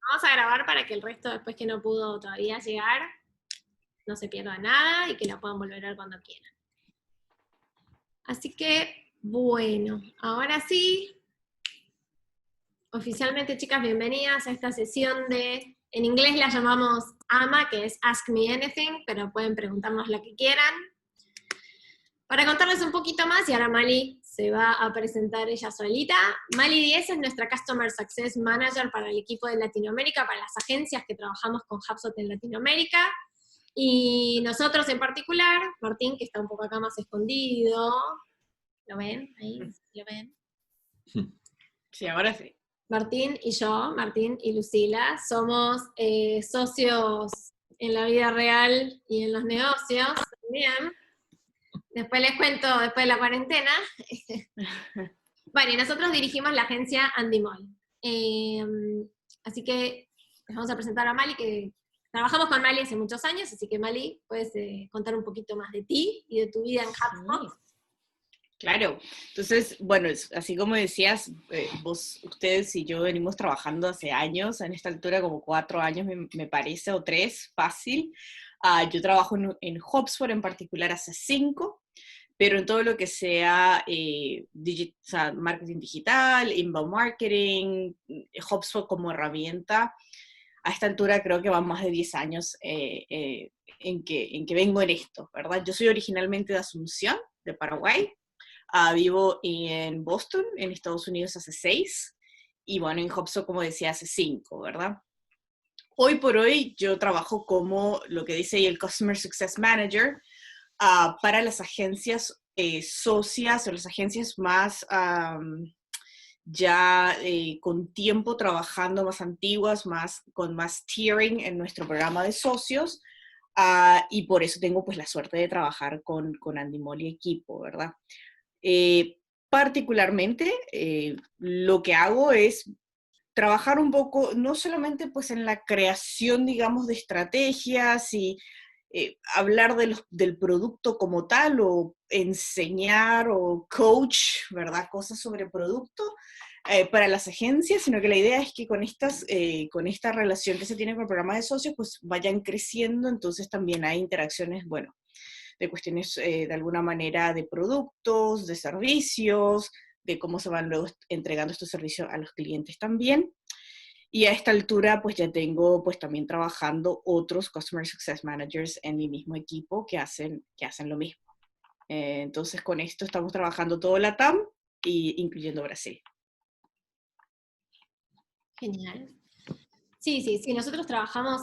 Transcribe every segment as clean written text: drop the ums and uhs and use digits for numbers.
vamos a grabar para que el resto, después que no pudo todavía llegar, no se pierda nada y que la puedan volver a ver cuando quieran. Así que, bueno, ahora sí, oficialmente, chicas, bienvenidas a esta sesión en inglés la llamamos AMA, que es Ask Me Anything, pero pueden preguntarnos lo que quieran. Para contarles un poquito más, y ahora Mali se va a presentar ella solita, Mali Díez es nuestra Customer Success Manager para el equipo de Latinoamérica, para las agencias que trabajamos con HubSpot en Latinoamérica, y nosotros en particular, Martín, que está un poco acá más escondido, ¿lo ven? Ahí, ¿lo ven? Sí, ahora sí. Martín y yo, Martín y Lucila, somos socios en la vida real y en los negocios también. Después les cuento, después de la cuarentena. Bueno, y nosotros dirigimos la agencia Andimol. Así que les vamos a presentar a Mali, que trabajamos con Mali hace muchos años, así que Mali, puedes contar un poquito más de ti y de tu vida en HubSpot. Sí. Claro, entonces, bueno, así como decías, ustedes y yo venimos trabajando hace años, en esta altura como 4 años me parece, o 3, fácil. Yo trabajo en HubSpot en particular hace 5, pero en todo lo que sea, o sea, marketing digital, inbound marketing, HubSpot como herramienta, a esta altura creo que van más de 10 años en que vengo en esto, ¿verdad? Yo soy originalmente de Asunción, de Paraguay. Vivo en Boston, en Estados Unidos, hace 6, y bueno, en HubSpot, como decía, hace 5, ¿verdad? Hoy por hoy yo trabajo como lo que dice ahí el Customer Success Manager para las agencias socias o las agencias más con tiempo trabajando, más antiguas, con más tiering en nuestro programa de socios, y por eso tengo pues la suerte de trabajar con Andimol y equipo, ¿verdad? Particularmente, lo que hago es trabajar un poco, no solamente pues en la creación, digamos, de estrategias y hablar del producto como tal, o enseñar o coach, ¿verdad? Cosas sobre producto para las agencias, sino que la idea es que con esta relación que se tiene con el programa de socios, pues vayan creciendo, entonces también hay interacciones, bueno, de cuestiones de alguna manera de productos, de servicios, de cómo se van luego entregando estos servicios a los clientes también. Y a esta altura pues ya tengo pues también trabajando otros Customer Success Managers en mi mismo equipo que hacen lo mismo. Entonces con esto estamos trabajando todo LATAM, incluyendo Brasil. Genial. Sí, nosotros trabajamos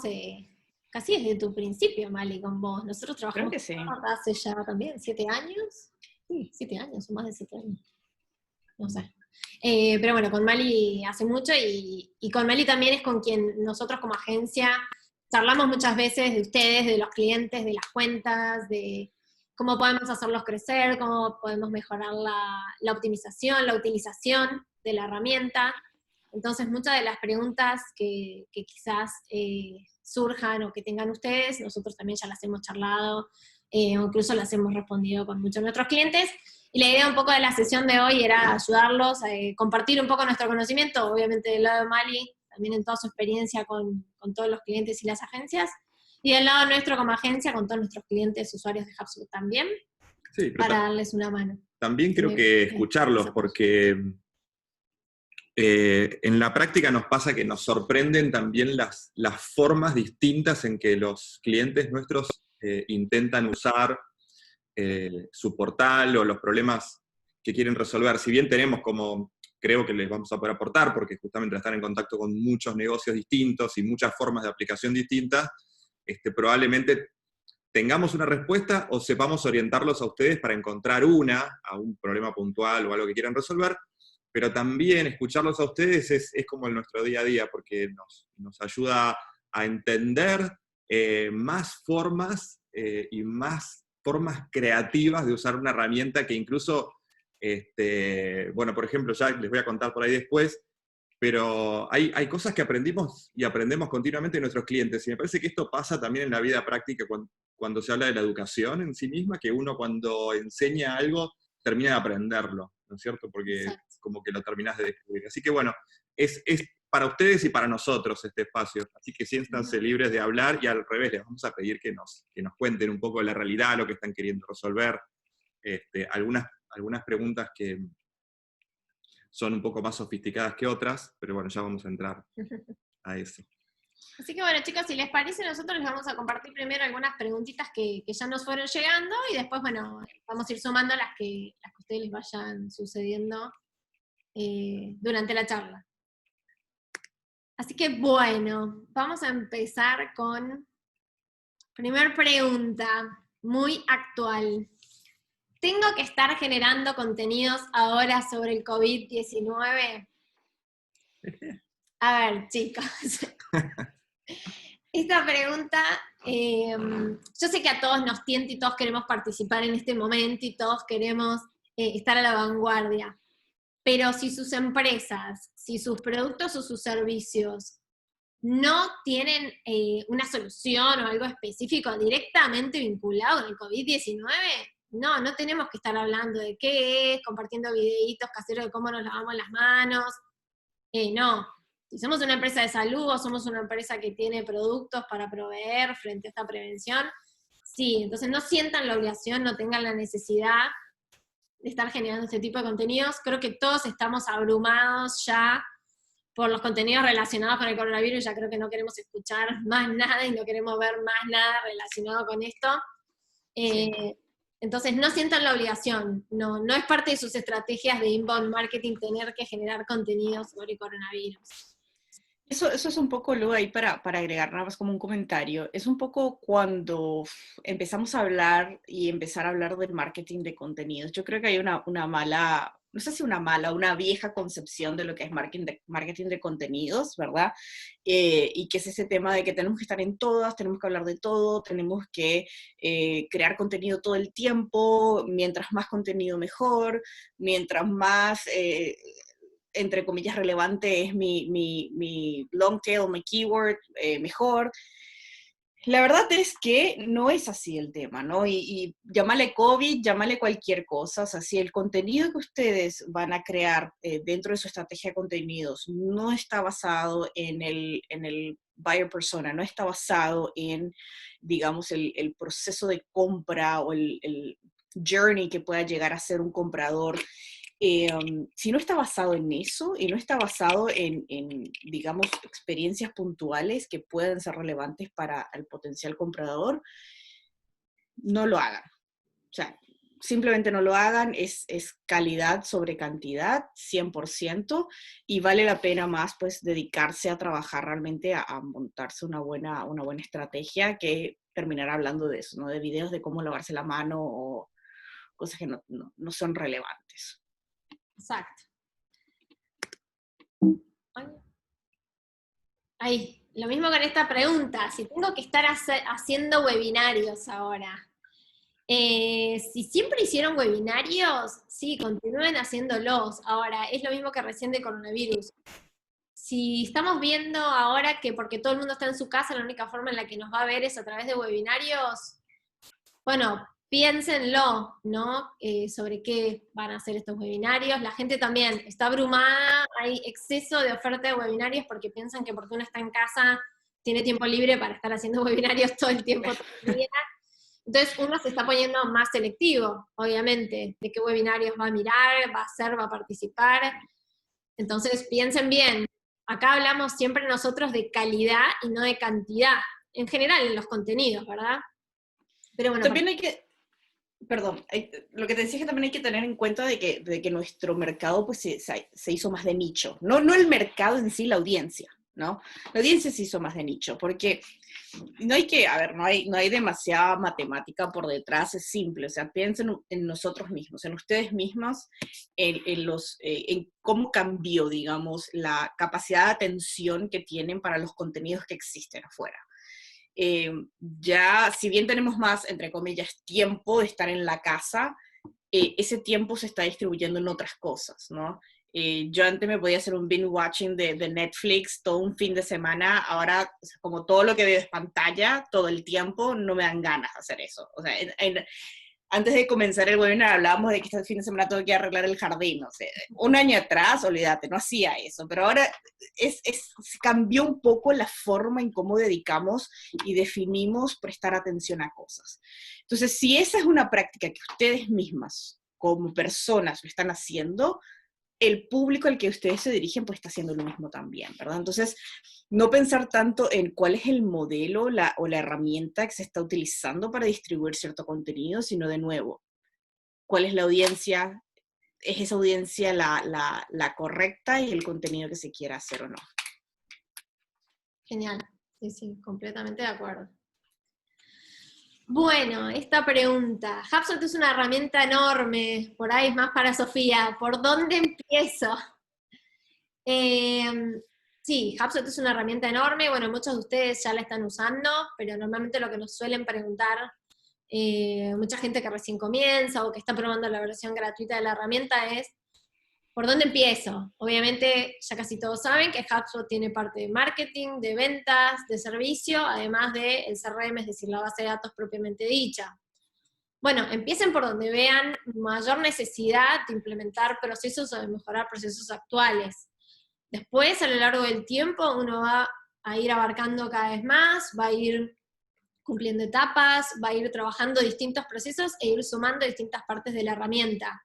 casi desde tu principio, Mali, con vos. Nosotros trabajamos Creo que sí. hace ya también 7 años. Sí, 7 años, o más de 7 años. No sé. Pero bueno, con Mali hace mucho, y con Mali también es con quien nosotros como agencia charlamos muchas veces de ustedes, de los clientes, de las cuentas, de cómo podemos hacerlos crecer, cómo podemos mejorar la optimización, la utilización de la herramienta. Entonces, muchas de las preguntas que quizás surjan o que tengan ustedes, nosotros también ya las hemos charlado, o incluso las hemos respondido con muchos de nuestros clientes. Y la idea un poco de la sesión de hoy era ayudarlos a compartir un poco nuestro conocimiento, obviamente del lado de Mali, también en toda su experiencia con todos los clientes y las agencias, y del lado nuestro como agencia, con todos nuestros clientes, usuarios de HubSpot también, sí, para darles una mano. También creo que escucharlos, porque en la práctica nos pasa que nos sorprenden también las formas distintas en que los clientes nuestros intentan usar su portal o los problemas que quieren resolver. Si bien tenemos como, creo que les vamos a poder aportar, porque justamente están en contacto con muchos negocios distintos y muchas formas de aplicación distintas, probablemente tengamos una respuesta o sepamos orientarlos a ustedes para encontrar a un problema puntual o algo que quieran resolver, pero también escucharlos a ustedes es como en nuestro día a día, porque nos ayuda a entender más formas y más formas creativas de usar una herramienta que incluso, bueno, por ejemplo, ya les voy a contar por ahí después, pero hay cosas que aprendimos y aprendemos continuamente de nuestros clientes, y me parece que esto pasa también en la vida práctica cuando se habla de la educación en sí misma, que uno cuando enseña algo termina de aprenderlo, ¿no es cierto? Porque como que lo terminás de descubrir. Así que bueno, es para ustedes y para nosotros este espacio, así que siéntanse libres de hablar, y al revés, les vamos a pedir que nos cuenten un poco de la realidad, lo que están queriendo resolver, algunas preguntas que son un poco más sofisticadas que otras, pero bueno, ya vamos a entrar a eso. Así que bueno, chicos, si les parece, nosotros les vamos a compartir primero algunas preguntitas que ya nos fueron llegando, y después, bueno, vamos a ir sumando las que a ustedes les vayan sucediendo durante la charla. Así que bueno, vamos a empezar con primer pregunta, muy actual. ¿Tengo que estar generando contenidos ahora sobre el COVID-19? A ver, chicos. Esta pregunta, yo sé que a todos nos tienta y todos queremos participar en este momento y todos queremos estar a la vanguardia. Pero si sus empresas, si sus productos o sus servicios no tienen una solución o algo específico directamente vinculado con el COVID-19, no tenemos que estar hablando de qué es, compartiendo videitos caseros de cómo nos lavamos las manos. No. Si somos una empresa de salud o somos una empresa que tiene productos para proveer frente a esta prevención, sí. Entonces no sientan la obligación, no tengan la necesidad de estar generando este tipo de contenidos. Creo que todos estamos abrumados ya por los contenidos relacionados con el coronavirus, ya creo que no queremos escuchar más nada y no queremos ver más nada relacionado con esto. Entonces no sientan la obligación, no es parte de sus estrategias de inbound marketing tener que generar contenidos sobre el coronavirus. Eso es un poco, luego ahí para agregar nada más como un comentario, es un poco cuando empezamos a hablar y empezar a hablar del marketing de contenidos. Yo creo que hay una mala, no sé si una vieja concepción de lo que es marketing de contenidos, ¿verdad? Y que es ese tema de que tenemos que estar en todas, tenemos que hablar de todo, tenemos que crear contenido todo el tiempo, mientras más contenido mejor, mientras más entre comillas, relevante es mi long tail, mi keyword, mejor. La verdad es que no es así el tema, ¿no? Y llámale COVID, llámale cualquier cosa, o sea, si el contenido que ustedes van a crear dentro de su estrategia de contenidos no está basado en el buyer persona, no está basado en, digamos, el proceso de compra o el journey que pueda llegar a ser un comprador, si no está basado en eso y no está basado en, digamos, experiencias puntuales que puedan ser relevantes para el potencial comprador, no lo hagan. O sea, simplemente no lo hagan, es calidad sobre cantidad, 100%, y vale la pena más, pues, dedicarse a trabajar realmente a montarse una buena estrategia que terminar hablando de eso, ¿no? De videos de cómo lavarse la mano o cosas que no son relevantes. Exacto. Ahí, lo mismo con esta pregunta, si tengo que estar haciendo webinarios ahora. Si siempre hicieron webinarios, sí, continúen haciéndolos. Ahora, es lo mismo que recién de coronavirus. Si estamos viendo ahora que porque todo el mundo está en su casa, la única forma en la que nos va a ver es a través de webinarios, bueno, piénsenlo, ¿no? Sobre qué van a hacer estos webinarios. La gente también está abrumada, hay exceso de oferta de webinarios porque piensan que porque uno está en casa tiene tiempo libre para estar haciendo webinarios todo el tiempo, todo el día. Entonces uno se está poniendo más selectivo, obviamente, de qué webinarios va a mirar, va a hacer, va a participar. Entonces piensen bien, acá hablamos siempre nosotros de calidad y no de cantidad, en general en los contenidos, ¿verdad? Pero bueno, también hay que, perdón, lo que te decía es que también hay que tener en cuenta de que nuestro mercado pues se hizo más de nicho, no el mercado en sí, la audiencia, ¿no? La audiencia se hizo más de nicho, porque no hay demasiada matemática por detrás, es simple, o sea, piensen en nosotros mismos, en ustedes mismos, en cómo cambió, digamos, la capacidad de atención que tienen para los contenidos que existen afuera. Ya, si bien tenemos más, entre comillas, tiempo de estar en la casa, ese tiempo se está distribuyendo en otras cosas, ¿no? Yo antes me podía hacer un binge watching de Netflix todo un fin de semana, ahora, o sea, como todo lo que veo es pantalla todo el tiempo, no me dan ganas de hacer eso. O sea, antes de comenzar el webinar hablábamos de que este fin de semana tengo que arreglar el jardín, o sea, un año atrás, olvídate, no hacía eso, pero ahora cambió un poco la forma en cómo dedicamos y definimos prestar atención a cosas. Entonces, si esa es una práctica que ustedes mismas, como personas, lo están haciendo, el público al que ustedes se dirigen pues está haciendo lo mismo también, ¿verdad? Entonces, no pensar tanto en cuál es el modelo o la herramienta que se está utilizando para distribuir cierto contenido, sino de nuevo, cuál es la audiencia, es esa audiencia la correcta y el contenido que se quiera hacer o no. Genial, sí, completamente de acuerdo. Bueno, esta pregunta. HubSpot es una herramienta enorme, por ahí es más para Sofía. ¿Por dónde empiezo? Sí, HubSpot es una herramienta enorme, bueno, muchos de ustedes ya la están usando, pero normalmente lo que nos suelen preguntar mucha gente que recién comienza o que está probando la versión gratuita de la herramienta es ¿por dónde empiezo? Obviamente ya casi todos saben que HubSpot tiene parte de marketing, de ventas, de servicio, además del CRM, es decir, la base de datos propiamente dicha. Bueno, empiecen por donde vean mayor necesidad de implementar procesos o de mejorar procesos actuales. Después, a lo largo del tiempo, uno va a ir abarcando cada vez más, va a ir cumpliendo etapas, va a ir trabajando distintos procesos e ir sumando distintas partes de la herramienta.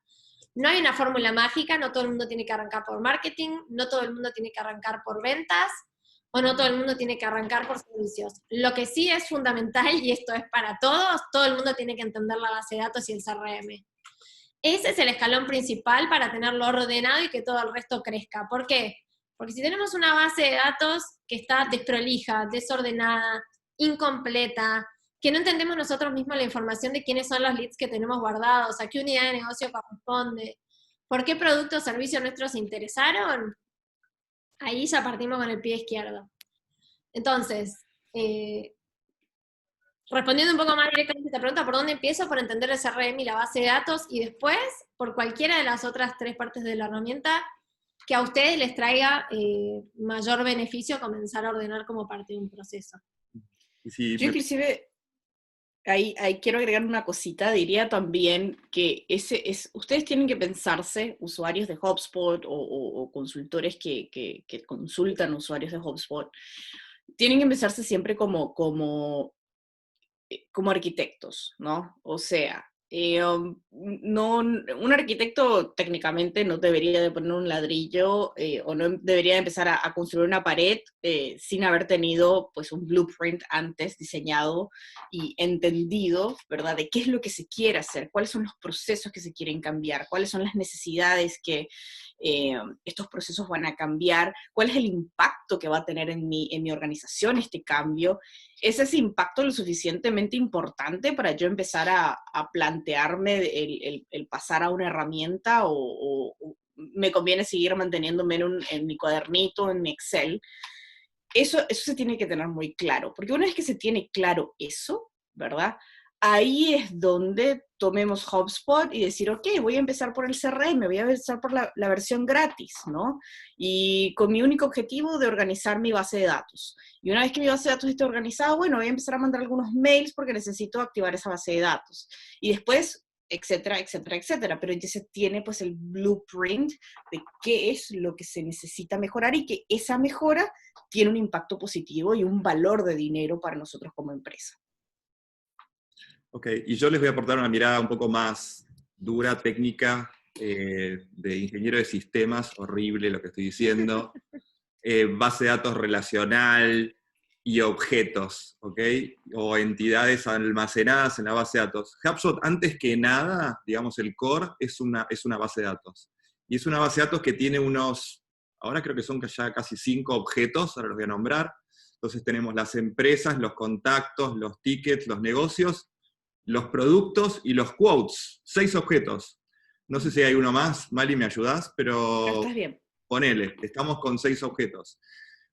No hay una fórmula mágica, no todo el mundo tiene que arrancar por marketing, no todo el mundo tiene que arrancar por ventas, o no todo el mundo tiene que arrancar por servicios. Lo que sí es fundamental, y esto es para todos, todo el mundo tiene que entender la base de datos y el CRM. Ese es el escalón principal para tenerlo ordenado y que todo el resto crezca. ¿Por qué? Porque si tenemos una base de datos que está desprolija, desordenada, incompleta, que no entendemos nosotros mismos la información de quiénes son los leads que tenemos guardados, a qué unidad de negocio corresponde, por qué producto o servicio nuestros interesaron, ahí ya partimos con el pie izquierdo. Entonces, respondiendo un poco más directamente a esta pregunta, ¿por dónde empiezo? Por entender el CRM y la base de datos, y después, por cualquiera de las otras 3 partes de la herramienta que a ustedes les traiga mayor beneficio comenzar a ordenar como parte de un proceso. Yo inclusive, ahí quiero agregar una cosita, diría también que ustedes tienen que pensarse, usuarios de HubSpot o consultores que consultan usuarios de HubSpot, tienen que pensarse siempre como arquitectos, ¿no? O sea, un arquitecto técnicamente no debería de poner un ladrillo o no debería de empezar a construir una pared sin haber tenido pues un blueprint antes diseñado y entendido, ¿verdad? De qué es lo que se quiere hacer, cuáles son los procesos que se quieren cambiar, cuáles son las necesidades que estos procesos van a cambiar, cuál es el impacto que va a tener en mi organización este cambio. ¿Es ese impacto lo suficientemente importante para yo empezar a plantearme el pasar a una herramienta o me conviene seguir manteniéndome en mi cuadernito, en mi Excel? Eso se tiene que tener muy claro, porque una vez que se tiene claro eso, ¿verdad? Ahí es donde tomemos HubSpot y decir, ok, voy a empezar por el CRM, voy a empezar por la versión gratis, ¿no? Y con mi único objetivo de organizar mi base de datos. Y una vez que mi base de datos esté organizada, bueno, voy a empezar a mandar algunos mails porque necesito activar esa base de datos. Y después, etcétera, etcétera, etcétera. Pero entonces tiene pues el blueprint de qué es lo que se necesita mejorar y que esa mejora tiene un impacto positivo y un valor de dinero para nosotros como empresa. Ok, y yo les voy a aportar una mirada un poco más dura, técnica, de ingeniero de sistemas, horrible lo que estoy diciendo, base de datos relacional y objetos, ¿ok? O entidades almacenadas en la base de datos. HubSpot, antes que nada, digamos, el core es una base de datos. Y es una base de datos que tiene ahora creo que son ya casi 5 objetos, ahora los voy a nombrar. Entonces tenemos las empresas, los contactos, los tickets, los negocios, los productos y los quotes, 6 objetos. No sé si hay uno más, Mali, ¿me ayudás? Pero estás bien. Ponele, estamos con 6 objetos.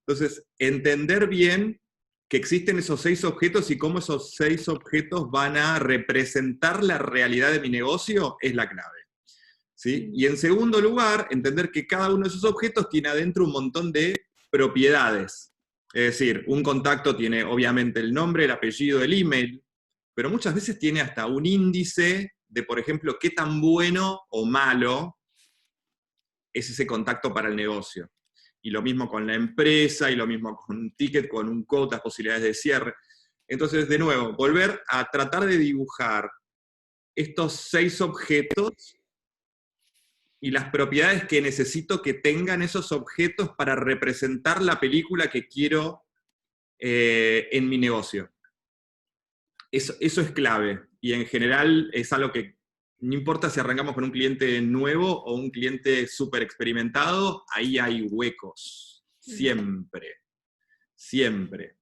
Entonces, entender bien que existen esos 6 objetos y cómo esos 6 objetos van a representar la realidad de mi negocio es la clave. ¿Sí? Y en segundo lugar, entender que cada uno de esos objetos tiene adentro un montón de propiedades. Es decir, un contacto tiene obviamente el nombre, el apellido, el email, pero muchas veces tiene hasta un índice de, por ejemplo, qué tan bueno o malo es ese contacto para el negocio. Y lo mismo con la empresa, y lo mismo con un ticket, con un quote, las posibilidades de cierre. Entonces, de nuevo, volver a tratar de dibujar estos 6 objetos y las propiedades que necesito que tengan esos objetos para representar la película que quiero en mi negocio. Eso es clave, y en general es algo que no importa si arrancamos con un cliente nuevo o un cliente súper experimentado, ahí hay huecos, siempre, siempre.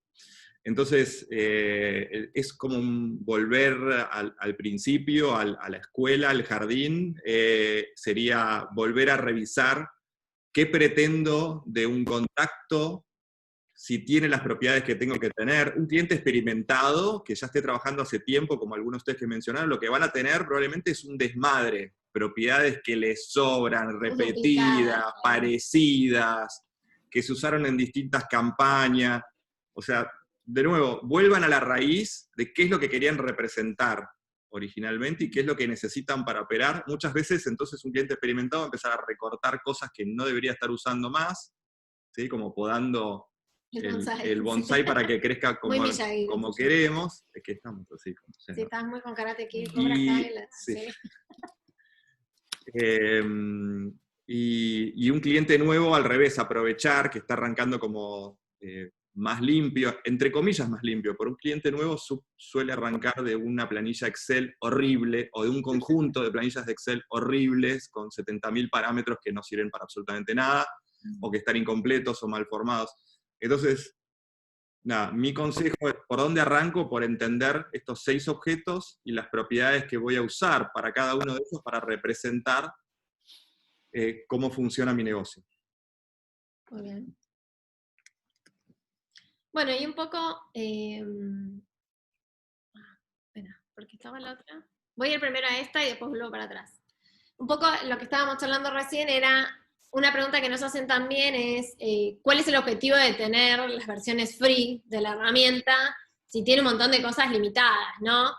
Entonces, es como volver al principio, a la escuela, al jardín, sería volver a revisar qué pretendo de un contacto, si tiene las propiedades que tengo que tener. Un cliente experimentado, que ya esté trabajando hace tiempo, como algunos de ustedes que mencionaron, lo que van a tener probablemente es un desmadre, propiedades que les sobran, repetidas, parecidas, que se usaron en distintas campañas. O sea, de nuevo, vuelvan a la raíz de qué es lo que querían representar originalmente y qué es lo que necesitan para operar. Muchas veces, entonces, un cliente experimentado va a empezar a recortar cosas que no debería estar usando más, ¿sí? Como podando el bonsai para que crezca como queremos. Es que estamos así. Sí, estás muy con Karate Kid, sí. Y un cliente nuevo, al revés, aprovechar que está arrancando como más limpio, entre comillas más limpio, por un cliente nuevo suele arrancar de una planilla Excel horrible, o de un conjunto de planillas de Excel horribles, con 70.000 parámetros que no sirven para absolutamente nada, o que están incompletos o mal formados. Entonces, nada, mi consejo es, ¿por dónde arranco? Por entender estos 6 objetos y las propiedades que voy a usar para cada uno de ellos para representar cómo funciona mi negocio. Muy bien. Bueno, y un poco... espera, porque estaba la otra. Voy a ir primero a esta y después vuelvo para atrás. Un poco lo que estábamos charlando recién era... Una pregunta que nos hacen también es, ¿cuál es el objetivo de tener las versiones free de la herramienta si tiene un montón de cosas limitadas, ¿no?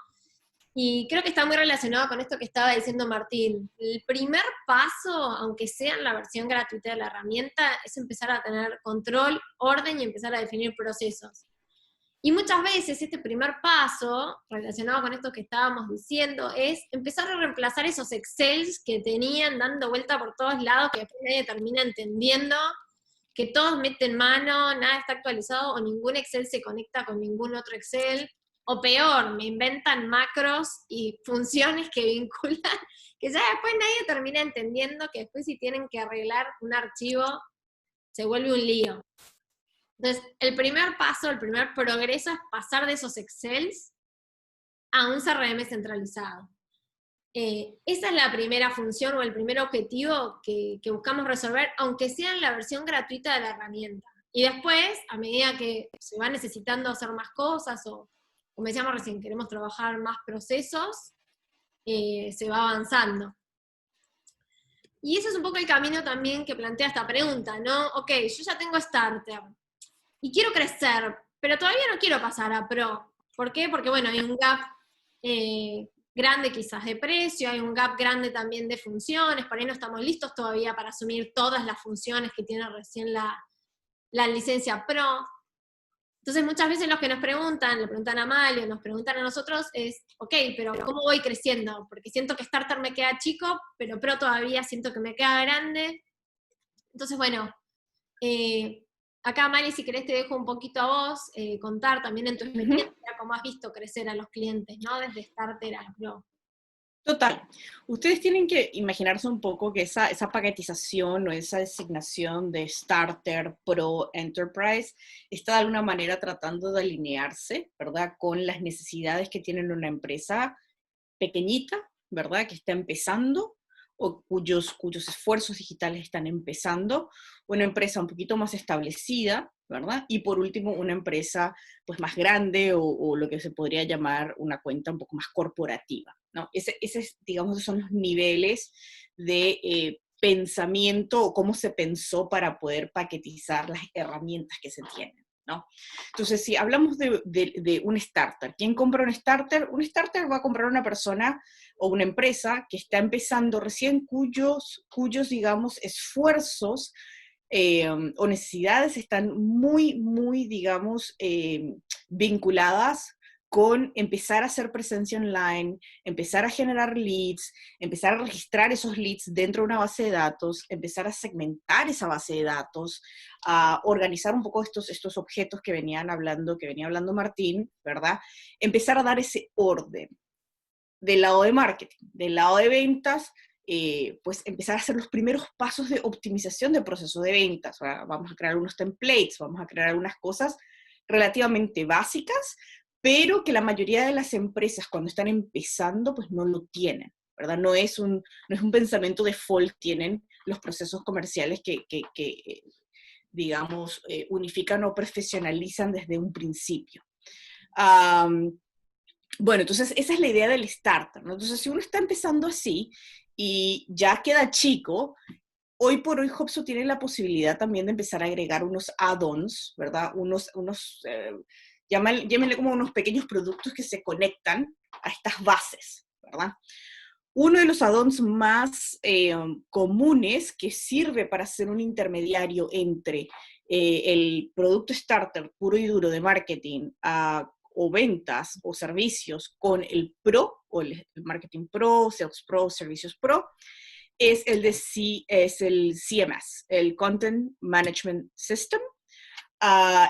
Y creo que está muy relacionado con esto que estaba diciendo Martín. El primer paso, aunque sea en la versión gratuita de la herramienta, es empezar a tener control, orden y empezar a definir procesos. Y muchas veces este primer paso, relacionado con esto que estábamos diciendo, es empezar a reemplazar esos Excels que tenían dando vuelta por todos lados, que después nadie termina entendiendo, que todos meten mano, nada está actualizado, o ningún Excel se conecta con ningún otro Excel, o peor, me inventan macros y funciones que vinculan, que ya después nadie termina entendiendo, que después si tienen que arreglar un archivo, se vuelve un lío. Entonces, el primer paso, el primer progreso es pasar de esos Excels a un CRM centralizado. Esa es la primera función o el primer objetivo que buscamos resolver, aunque sea en la versión gratuita de la herramienta. Y después, a medida que se va necesitando hacer más cosas, o como decíamos recién, queremos trabajar más procesos, se va avanzando. Y ese es un poco el camino también que plantea esta pregunta, ¿no? Ok, yo ya tengo Starter, y quiero crecer, pero todavía no quiero pasar a Pro. ¿Por qué? Porque, bueno, hay un gap grande quizás de precio, hay un gap grande también de funciones, por ahí no estamos listos todavía para asumir todas las funciones que tiene recién la licencia Pro. Entonces muchas veces los que nos preguntan, le preguntan a Malio, nos preguntan a nosotros, es, ok, pero ¿cómo voy creciendo? Porque siento que Starter me queda chico, pero Pro todavía siento que me queda grande. Entonces, bueno, acá, Mali, si querés te dejo un poquito a vos, contar también en tu experiencia cómo has visto crecer a los clientes, ¿no? Desde Starter a Pro. Total. Ustedes tienen que imaginarse un poco que esa paquetización o esa designación de Starter, Pro, Enterprise, está de alguna manera tratando de alinearse, ¿verdad?, con las necesidades que tiene una empresa pequeñita, ¿verdad?, que está empezando, o cuyos esfuerzos digitales están empezando, una empresa un poquito más establecida, ¿verdad? Y por último, una empresa pues más grande o lo que se podría llamar una cuenta un poco más corporativa, ¿no? Digamos, son los niveles de pensamiento o cómo se pensó para poder paquetizar las herramientas que se tienen. ¿no? Entonces, si hablamos de un starter, ¿quién compra un starter? Un starter va a comprar una persona o una empresa que está empezando recién, cuyos digamos, esfuerzos o necesidades están muy, digamos, vinculadas con empezar a hacer presencia online, empezar a generar leads, empezar a registrar esos leads dentro de una base de datos, empezar a segmentar esa base de datos, a organizar un poco estos objetos que venía hablando Martín, ¿verdad? Empezar a dar ese orden. Del lado de marketing, del lado de ventas, pues empezar a hacer los primeros pasos de optimización del proceso de ventas. Vamos a crear unos templates, vamos a crear algunas cosas relativamente básicas, pero que la mayoría de las empresas cuando están empezando, pues no lo tienen, ¿verdad? No es un pensamiento default, tienen los procesos comerciales que digamos, unifican o profesionalizan desde un principio. Bueno, entonces esa es la idea del starter, ¿no? Entonces si uno está empezando así y ya queda chico, hoy por hoy HubSpot tiene la posibilidad también de empezar a agregar unos add-ons, ¿verdad? Llámenle como unos pequeños productos que se conectan a estas bases, ¿verdad? Uno de los add-ons más comunes que sirve para ser un intermediario entre el producto starter puro y duro de marketing o ventas o servicios con el Pro, o el Marketing Pro, Sales Pro, Servicios Pro, es el CMS, el Content Management System.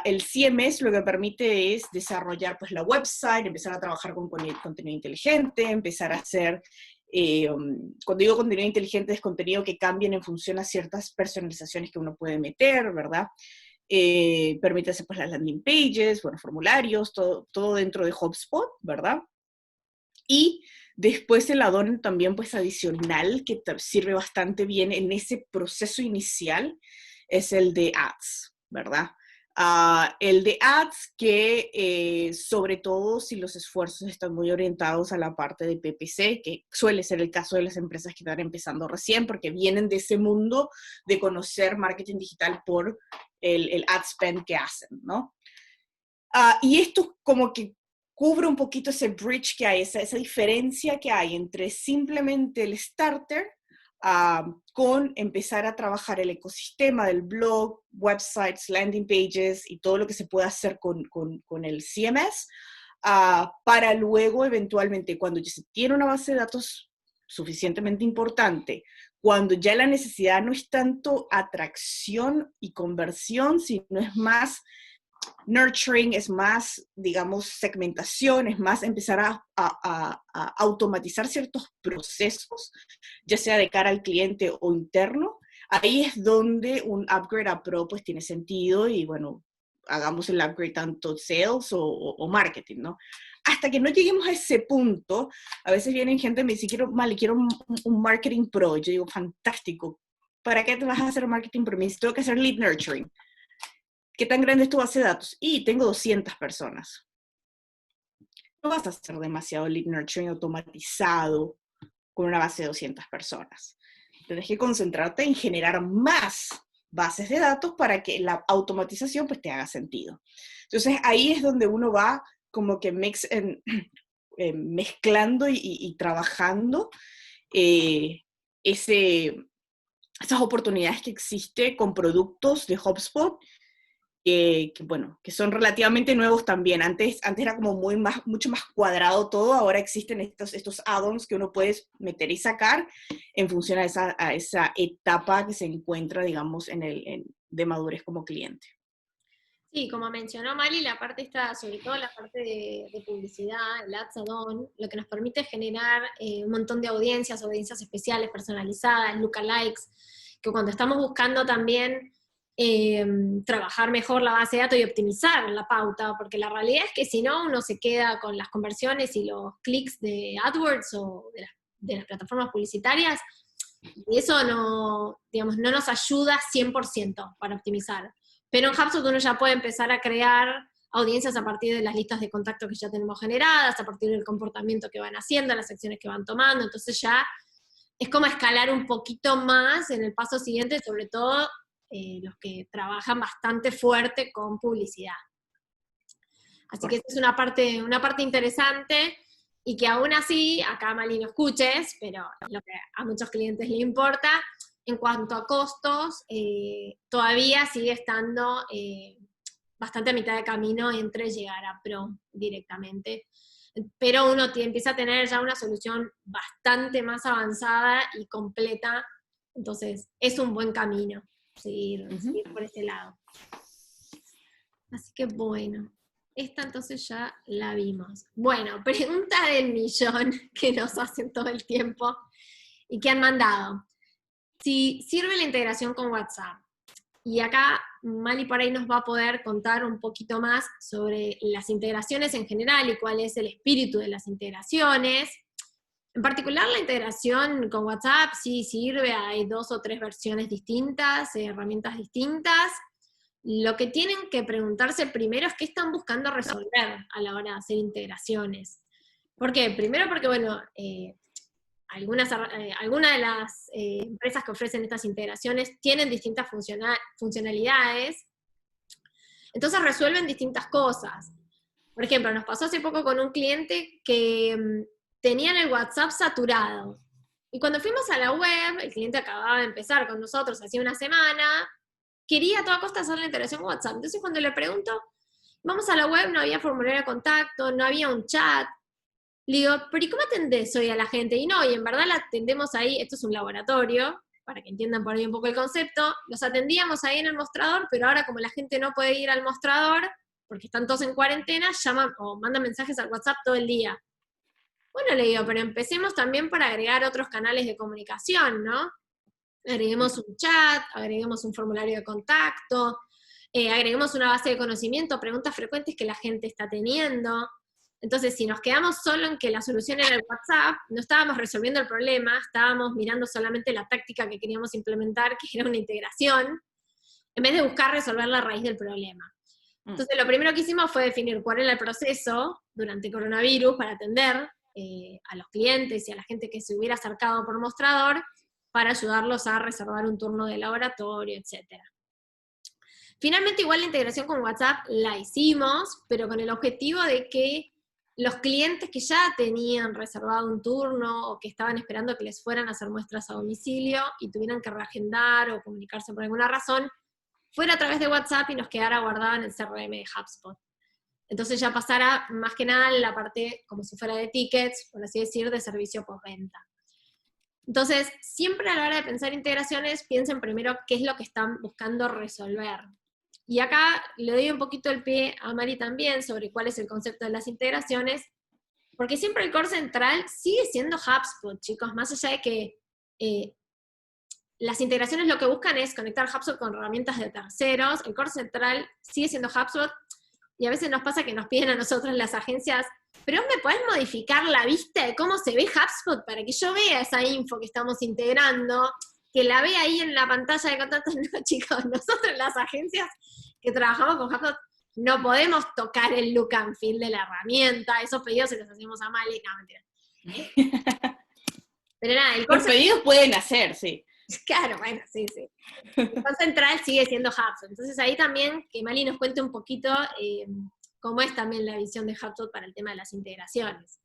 El CMS lo que permite es desarrollar pues, la website, empezar a trabajar con contenido inteligente, empezar a hacer, cuando digo contenido inteligente, es contenido que cambien en función a ciertas personalizaciones que uno puede meter, ¿verdad? Permite hacer pues, las landing pages, bueno, formularios, todo dentro de HubSpot, ¿verdad? Y después el add-on también pues adicional que sirve bastante bien en ese proceso inicial es el de Ads, ¿verdad? El de Ads que sobre todo si los esfuerzos están muy orientados a la parte de PPC, que suele ser el caso de las empresas que están empezando recién porque vienen de ese mundo de conocer marketing digital por el ad spend que hacen, ¿no? Y esto como que cubre un poquito ese bridge que hay, esa diferencia que hay entre simplemente el starter con empezar a trabajar el ecosistema del blog, websites, landing pages y todo lo que se puede hacer con el CMS para luego eventualmente cuando ya se tiene una base de datos suficientemente importante, cuando ya la necesidad no es tanto atracción y conversión, sino es más nurturing, es más, digamos, segmentación, es más empezar a automatizar ciertos procesos, ya sea de cara al cliente o interno. Ahí es donde un upgrade a Pro pues tiene sentido y bueno, hagamos el upgrade tanto sales o marketing, ¿no? Hasta que no lleguemos a ese punto, a veces vienen gente y me dice, quiero un marketing pro. Yo digo, fantástico. ¿Para qué te vas a hacer marketing pro? Me dice, tengo que hacer lead nurturing. ¿Qué tan grande es tu base de datos? Y tengo 200 personas. No vas a hacer demasiado lead nurturing automatizado con una base de 200 personas. Tienes que concentrarte en generar más bases de datos para que la automatización pues, te haga sentido. Entonces, ahí es donde uno va como que mezclando y trabajando esas oportunidades que existe con productos de HubSpot que son relativamente nuevos también. Antes era como mucho más cuadrado todo, ahora existen estos add-ons que uno puede meter y sacar en función a esa etapa que se encuentra, digamos, de madurez como cliente. Sí, como mencionó Mali, la parte está, sobre todo la parte de publicidad, el Ads Add-on, lo que nos permite generar un montón de audiencias especiales, personalizadas, lookalikes, que cuando estamos buscando también trabajar mejor la base de datos y optimizar la pauta, porque la realidad es que si no, uno se queda con las conversiones y los clics de AdWords o de las plataformas publicitarias, y eso no nos ayuda 100% para optimizar. Pero en HubSpot uno ya puede empezar a crear audiencias a partir de las listas de contacto que ya tenemos generadas, a partir del comportamiento que van haciendo, las acciones que van tomando, entonces ya es como escalar un poquito más en el paso siguiente, sobre todo los que trabajan bastante fuerte con publicidad. Así que esa es una parte interesante, y que aún así, acá Mali no escuches, pero lo que a muchos clientes le importa, en cuanto a costos, todavía sigue estando bastante a mitad de camino entre llegar a Pro directamente. Pero uno empieza a tener ya una solución bastante más avanzada y completa, entonces es un buen camino seguir por ese lado. Así que bueno, esta entonces ya la vimos. Bueno, pregunta del millón que nos hacen todo el tiempo y que han mandado. Si sirve la integración con WhatsApp. Y acá Mali por ahí nos va a poder contar un poquito más sobre las integraciones en general y cuál es el espíritu de las integraciones. En particular, la integración con WhatsApp sí sirve, hay 2 o 3 versiones distintas, herramientas distintas. Lo que tienen que preguntarse primero es qué están buscando resolver a la hora de hacer integraciones. ¿Por qué? Primero porque, bueno, algunas de las empresas que ofrecen estas integraciones tienen distintas funcionalidades, entonces resuelven distintas cosas. Por ejemplo, nos pasó hace poco con un cliente que tenían el WhatsApp saturado, y cuando fuimos a la web, el cliente acababa de empezar con nosotros hacía una semana, quería a toda costa hacer la integración con WhatsApp. Entonces cuando le pregunto, vamos a la web, no había formulario de contacto, no había un chat. Le digo, pero ¿y cómo atendés hoy a la gente? Y no, y en verdad la atendemos ahí, esto es un laboratorio, para que entiendan por ahí un poco el concepto, los atendíamos ahí en el mostrador, pero ahora como la gente no puede ir al mostrador, porque están todos en cuarentena, llaman o mandan mensajes al WhatsApp todo el día. Bueno, le digo, pero empecemos también para agregar otros canales de comunicación, ¿no? Agreguemos un chat, agreguemos un formulario de contacto, agreguemos una base de conocimiento, preguntas frecuentes que la gente está teniendo. Entonces, si nos quedamos solo en que la solución era el WhatsApp, no estábamos resolviendo el problema, estábamos mirando solamente la táctica que queríamos implementar, que era una integración, en vez de buscar resolver la raíz del problema. Entonces, lo primero que hicimos fue definir cuál era el proceso durante coronavirus para atender a los clientes y a la gente que se hubiera acercado por mostrador, para ayudarlos a reservar un turno de laboratorio, etc. Finalmente, igual la integración con WhatsApp la hicimos, pero con el objetivo de que los clientes que ya tenían reservado un turno o que estaban esperando que les fueran a hacer muestras a domicilio y tuvieran que reagendar o comunicarse por alguna razón, fuera a través de WhatsApp y nos quedara guardada en el CRM de HubSpot. Entonces ya pasara más que nada la parte como si fuera de tickets, por así decir, de servicio postventa. Entonces, siempre a la hora de pensar integraciones, piensen primero qué es lo que están buscando resolver. Y acá le doy un poquito el pie a Mari también sobre cuál es el concepto de las integraciones, porque siempre el core central sigue siendo HubSpot, chicos, más allá de que las integraciones lo que buscan es conectar HubSpot con herramientas de terceros, el core central sigue siendo HubSpot, y a veces nos pasa que nos piden a nosotros las agencias, pero ¿me podés modificar la vista de cómo se ve HubSpot para que yo vea esa info que estamos integrando, que la vea ahí en la pantalla de contacto? No, chicos, nosotros las agencias que trabajamos con HubSpot no podemos tocar el look and feel de la herramienta, esos pedidos se los hacemos a Mali, no, mentira. Pero nada, los pedidos pueden hacer, sí. Claro, bueno, sí. El core central sigue siendo HubSpot. Entonces ahí también que Mali nos cuente un poquito cómo es también la visión de HubSpot para el tema de las integraciones.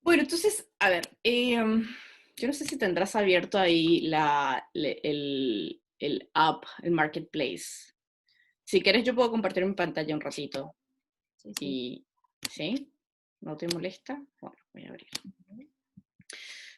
Bueno, entonces, a ver, yo no sé si tendrás abierto ahí el app, el marketplace. Si querés yo puedo compartir mi pantalla un ratito. Sí. ¿Sí? ¿No te molesta? Bueno, voy a abrir.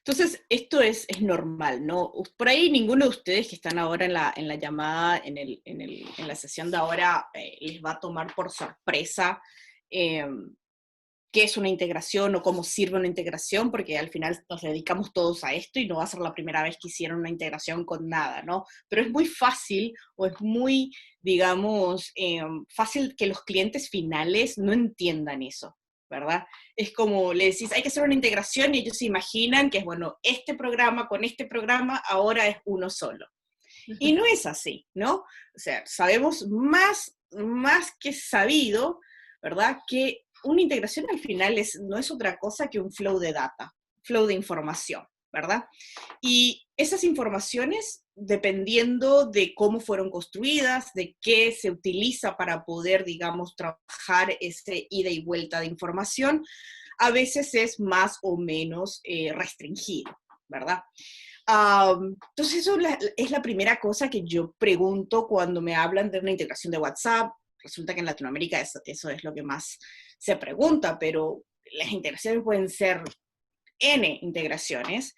Entonces, esto es normal, ¿no? Por ahí ninguno de ustedes que están ahora en la llamada, en la sesión de ahora, les va a tomar por sorpresa qué es una integración o cómo sirve una integración, porque al final nos dedicamos todos a esto y no va a ser la primera vez que hicieron una integración con nada, ¿no? Pero es muy fácil, o es muy, digamos, fácil que los clientes finales no entiendan eso, ¿verdad? Es como le decís, hay que hacer una integración y ellos se imaginan que es, bueno, este programa con este programa ahora es uno solo. Y no es así, ¿no? O sea, sabemos más que sabido, ¿verdad? Que una integración al final no es otra cosa que un flow de data, flow de información, ¿verdad? Y esas informaciones, dependiendo de cómo fueron construidas, de qué se utiliza para poder, digamos, trabajar ese ida y vuelta de información, a veces es más o menos restringido, ¿verdad? Entonces eso es la primera cosa que yo pregunto cuando me hablan de una integración de WhatsApp. Resulta que en Latinoamérica eso es lo que más se pregunta, pero las integraciones pueden ser N integraciones.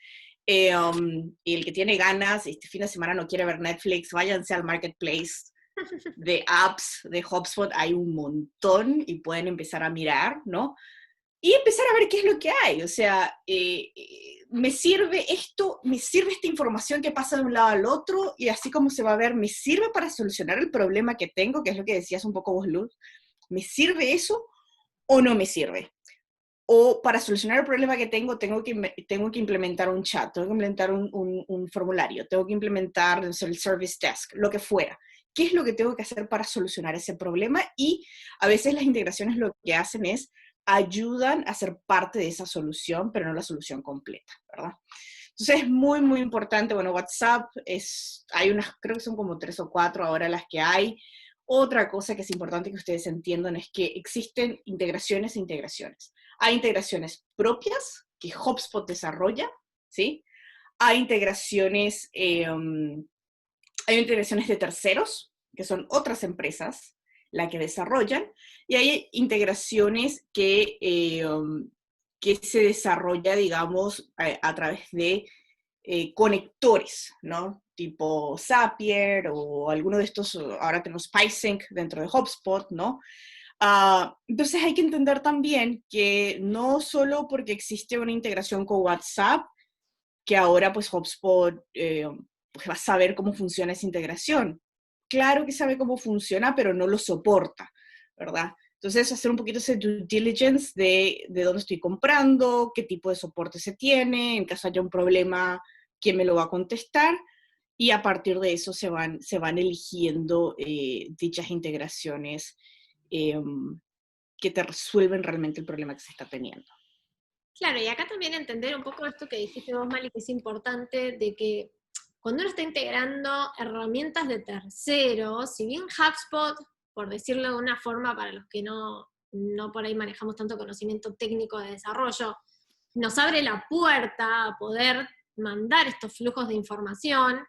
Y el que tiene ganas, este fin de semana no quiere ver Netflix, váyanse al marketplace de apps de HubSpot, hay un montón y pueden empezar a mirar, ¿no? Y empezar a ver qué es lo que hay. O sea, me sirve esto, me sirve esta información que pasa de un lado al otro, y así como se va a ver, me sirve para solucionar el problema que tengo, que es lo que decías un poco vos, Luz. ¿Me sirve eso o no me sirve? O para solucionar el problema que tengo que implementar un chat, tengo que implementar un formulario, tengo que implementar el service desk, lo que fuera. ¿Qué es lo que tengo que hacer para solucionar ese problema? Y a veces las integraciones lo que hacen es ayudan a ser parte de esa solución, pero no la solución completa, ¿verdad? Entonces es muy, muy importante. Bueno, WhatsApp hay unas, creo que son como 3 o 4 ahora las que hay. Otra cosa que es importante que ustedes entiendan es que existen integraciones e integraciones. Hay integraciones propias que HubSpot desarrolla, ¿sí? Hay integraciones, hay integraciones de terceros, que son otras empresas las que desarrollan, y hay integraciones que se desarrolla, digamos, a través de conectores, ¿no? Tipo Zapier o alguno de estos, ahora tenemos PySync dentro de HubSpot, ¿no? Entonces hay que entender también que no solo porque existe una integración con WhatsApp, que ahora pues HubSpot pues va a saber cómo funciona esa integración. Claro que sabe cómo funciona, pero no lo soporta, ¿verdad? Entonces hacer un poquito ese due diligence de dónde estoy comprando, qué tipo de soporte se tiene, en caso haya un problema, quién me lo va a contestar, y a partir de eso se van eligiendo dichas integraciones eh, que te resuelven realmente el problema que se está teniendo. Claro, y acá también entender un poco esto que dijiste vos, Mali, que es importante, de que cuando uno está integrando herramientas de terceros, si bien HubSpot, por decirlo de una forma para los que no por ahí manejamos tanto conocimiento técnico de desarrollo, nos abre la puerta a poder mandar estos flujos de información,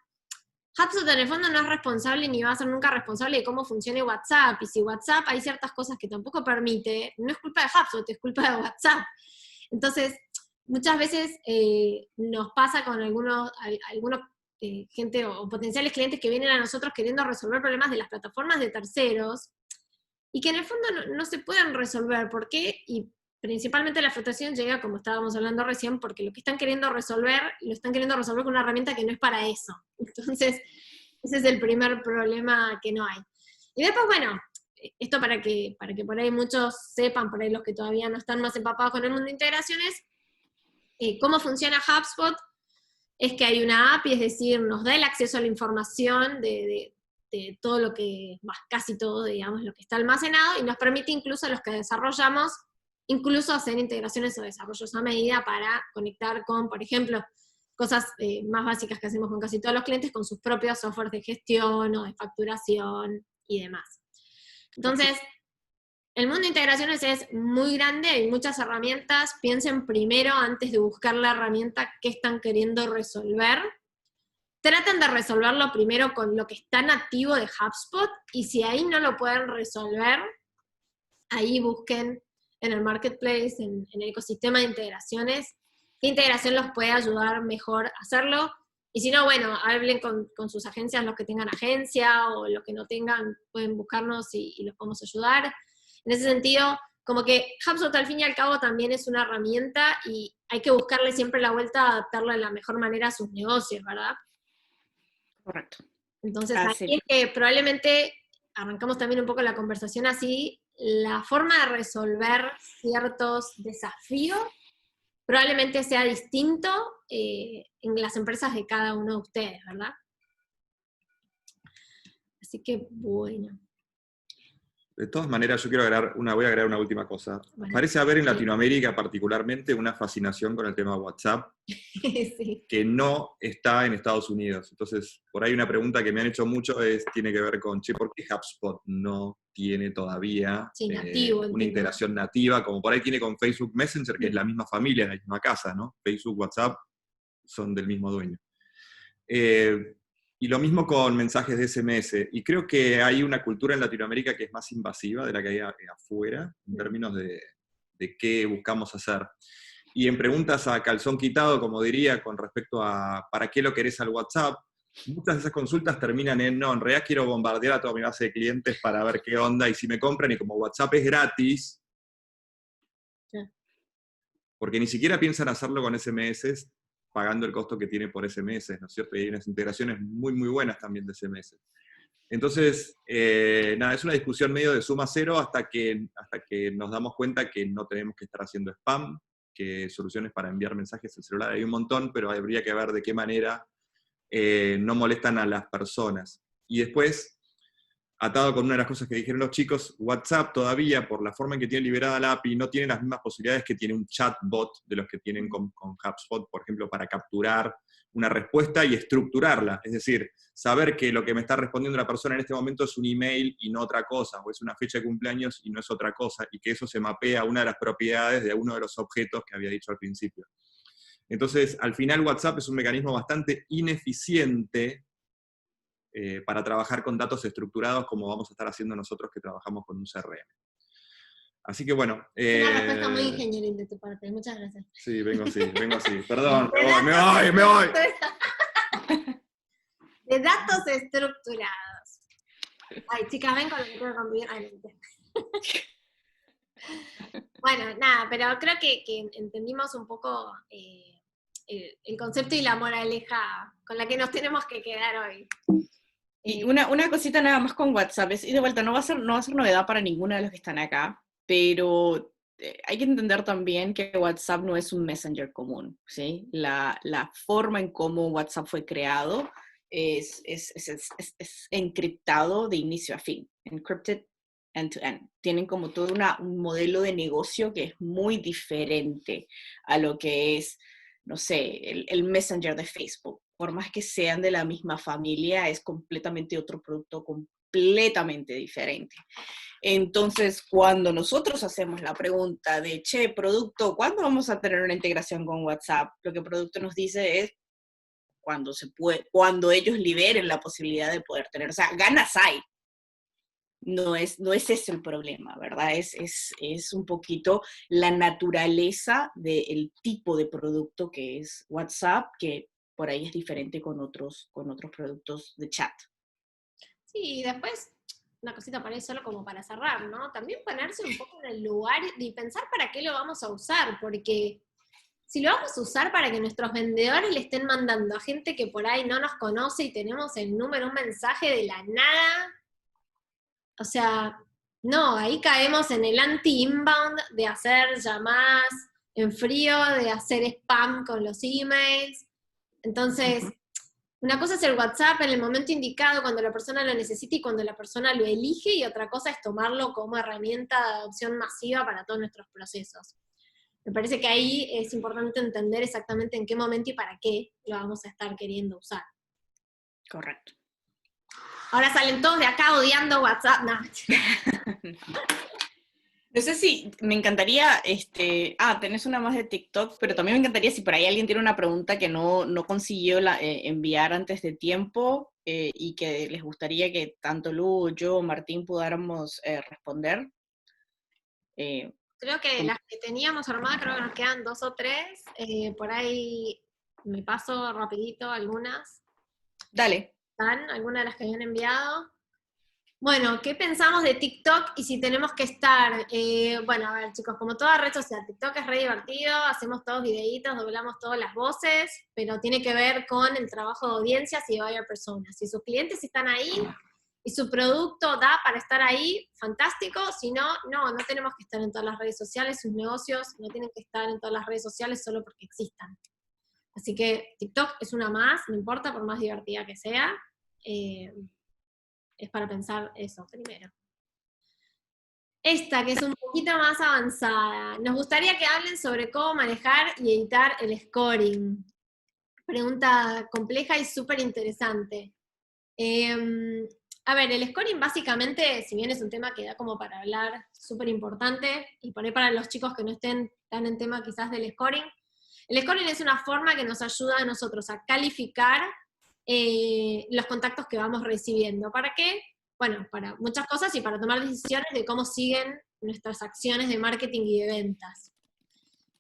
HubSpot en el fondo no es responsable ni va a ser nunca responsable de cómo funcione WhatsApp, y si WhatsApp hay ciertas cosas que tampoco permite, no es culpa de HubSpot, es culpa de WhatsApp. Entonces, muchas veces nos pasa con algunos gente o potenciales clientes que vienen a nosotros queriendo resolver problemas de las plataformas de terceros, y que en el fondo no se pueden resolver. ¿Por qué? Y principalmente la frustración llega, como estábamos hablando recién, porque lo que están queriendo resolver, lo están queriendo resolver con una herramienta que no es para eso. Entonces, ese es el primer problema que no hay. Y después, bueno, esto para que por ahí muchos sepan, por ahí los que todavía no están más empapados con el mundo de integraciones, cómo funciona HubSpot, es que hay una API, es decir, nos da el acceso a la información de todo lo que, casi todo, digamos, lo que está almacenado, y nos permite incluso a los que desarrollamos, incluso hacer integraciones o desarrollos a medida para conectar con, por ejemplo, cosas más básicas que hacemos con casi todos los clientes, con sus propios softwares de gestión o de facturación y demás. Entonces, el mundo de integraciones es muy grande, hay muchas herramientas. Piensen primero, antes de buscar la herramienta, qué están queriendo resolver. Traten de resolverlo primero con lo que está nativo de HubSpot, y si ahí no lo pueden resolver, ahí busquen en el marketplace, en el ecosistema de integraciones, qué integración los puede ayudar mejor a hacerlo. Y si no, bueno, hablen con sus agencias, los que tengan agencia, o los que no tengan, pueden buscarnos y los podemos ayudar. En ese sentido, como que HubSpot al fin y al cabo también es una herramienta, y hay que buscarle siempre la vuelta a adaptarla de la mejor manera a sus negocios, ¿verdad? Correcto. Entonces, ahí es que probablemente arrancamos también un poco la conversación así, la forma de resolver ciertos desafíos probablemente sea distinto en las empresas de cada uno de ustedes, ¿verdad? Así que, bueno. De todas maneras, yo voy a agregar una última cosa. Bueno, Parece haber en sí. Latinoamérica particularmente una fascinación con el tema de WhatsApp Sí. que no está en Estados Unidos. Entonces, por ahí una pregunta que me han hecho mucho tiene que ver con, che, ¿por qué HubSpot no tiene todavía Sí, nativo, una entiendo. integración nativa, como por ahí tiene con Facebook Messenger, que es la misma familia, la misma casa, ¿no? Facebook, WhatsApp son del mismo dueño. Y lo mismo con mensajes de SMS. Y creo que hay una cultura en Latinoamérica que es más invasiva de la que hay afuera, en términos de qué buscamos hacer. Y en preguntas a calzón quitado, como diría, con respecto a ¿para qué lo querés al WhatsApp? Muchas de esas consultas terminan en, no, en realidad quiero bombardear a toda mi base de clientes para ver qué onda, y si me compran, y como WhatsApp es gratis, Sí. porque ni siquiera piensan hacerlo con SMS, pagando el costo que tiene por SMS, ¿no es cierto? Y hay unas integraciones muy, muy buenas también de SMS. Entonces, nada, es una discusión medio de suma cero hasta que nos damos cuenta que no tenemos que estar haciendo spam, que soluciones para enviar mensajes al celular hay un montón, pero habría que ver de qué manera no molestan a las personas. Y después, atado con una de las cosas que dijeron los chicos, WhatsApp todavía, por la forma en que tiene liberada la API, no tiene las mismas posibilidades que tiene un chatbot de los que tienen con HubSpot, por ejemplo, para capturar una respuesta y estructurarla. Es decir, saber que lo que me está respondiendo la persona en este momento es un email y no otra cosa, o es una fecha de cumpleaños y no es otra cosa, y que eso se mapea a una de las propiedades de uno de los objetos que había dicho al principio. Entonces, al final WhatsApp es un mecanismo bastante ineficiente para trabajar con datos estructurados como vamos a estar haciendo nosotros que trabajamos con un CRM. Así que bueno. Una respuesta muy ingenieril de tu parte, muchas gracias. Sí, vengo así. Perdón, me De voy. De datos estructurados. Ay, chicas, ven con lo que tengo que convivir. Ay, no, mentira. Bueno, nada, pero creo que entendimos un poco el concepto y la moraleja con la que nos tenemos que quedar hoy. Y una cosita nada más con WhatsApp, y de vuelta, no va a ser novedad para ninguno de los que están acá, pero hay que entender también que WhatsApp no es un messenger común, ¿sí? La forma en cómo WhatsApp fue creado es encriptado de inicio a fin, encrypted end-to-end. Tienen como todo un modelo de negocio que es muy diferente a lo que es, no sé, el Messenger de Facebook. Por más que sean de la misma familia, es completamente otro producto, completamente diferente. Entonces, cuando nosotros hacemos la pregunta de, che, producto, ¿cuándo vamos a tener una integración con WhatsApp? Lo que el producto nos dice es cuando se puede, cuando ellos liberen la posibilidad de poder tener, o sea, ganas hay. No es ese el problema, ¿verdad? Es un poquito la naturaleza del tipo de producto que es WhatsApp, que por ahí es diferente con otros productos de chat. Sí, y después, una cosita para ahí solo como para cerrar, ¿no? También ponerse un poco en el lugar y pensar para qué lo vamos a usar, porque si lo vamos a usar para que nuestros vendedores le estén mandando a gente que por ahí no nos conoce y tenemos el número, un mensaje de la nada, o sea, no, ahí caemos en el anti-inbound de hacer llamadas en frío, de hacer spam con los emails. Entonces, una cosa es el WhatsApp en el momento indicado, cuando la persona lo necesita y cuando la persona lo elige, y otra cosa es tomarlo como herramienta de adopción masiva para todos nuestros procesos. Me parece que ahí es importante entender exactamente en qué momento y para qué lo vamos a estar queriendo usar. Correcto. Ahora salen todos de acá odiando WhatsApp. No. No sé si me encantaría, tenés una más de TikTok, pero también me encantaría si por ahí alguien tiene una pregunta que no consiguió enviar antes de tiempo y que les gustaría que tanto Lu, yo o Martín pudiéramos responder. Creo que las que teníamos armadas, creo que nos quedan 2 o 3. Por ahí me paso rapidito algunas. Dale. ¿Están? Algunas de las que habían enviado. Bueno, ¿qué pensamos de TikTok y si tenemos que estar? Bueno, a ver, chicos, como toda red social, TikTok es re divertido, hacemos todos videitos, doblamos todas las voces, pero tiene que ver con el trabajo de audiencias y de buyer personas. Si sus clientes están ahí y su producto da para estar ahí, fantástico. Si no, no tenemos que estar en todas las redes sociales, sus negocios no tienen que estar en todas las redes sociales solo porque existan. Así que TikTok es una más, no importa, por más divertida que sea. Es para pensar eso primero. Esta, que es un poquito más avanzada. Nos gustaría que hablen sobre cómo manejar y editar el scoring. Pregunta compleja y súper interesante. A ver, el scoring básicamente, si bien es un tema que da como para hablar súper importante, y poner para los chicos que no estén tan en tema quizás del scoring, el scoring es una forma que nos ayuda a nosotros a calificar los contactos que vamos recibiendo. ¿Para qué? Bueno, para muchas cosas y para tomar decisiones de cómo siguen nuestras acciones de marketing y de ventas.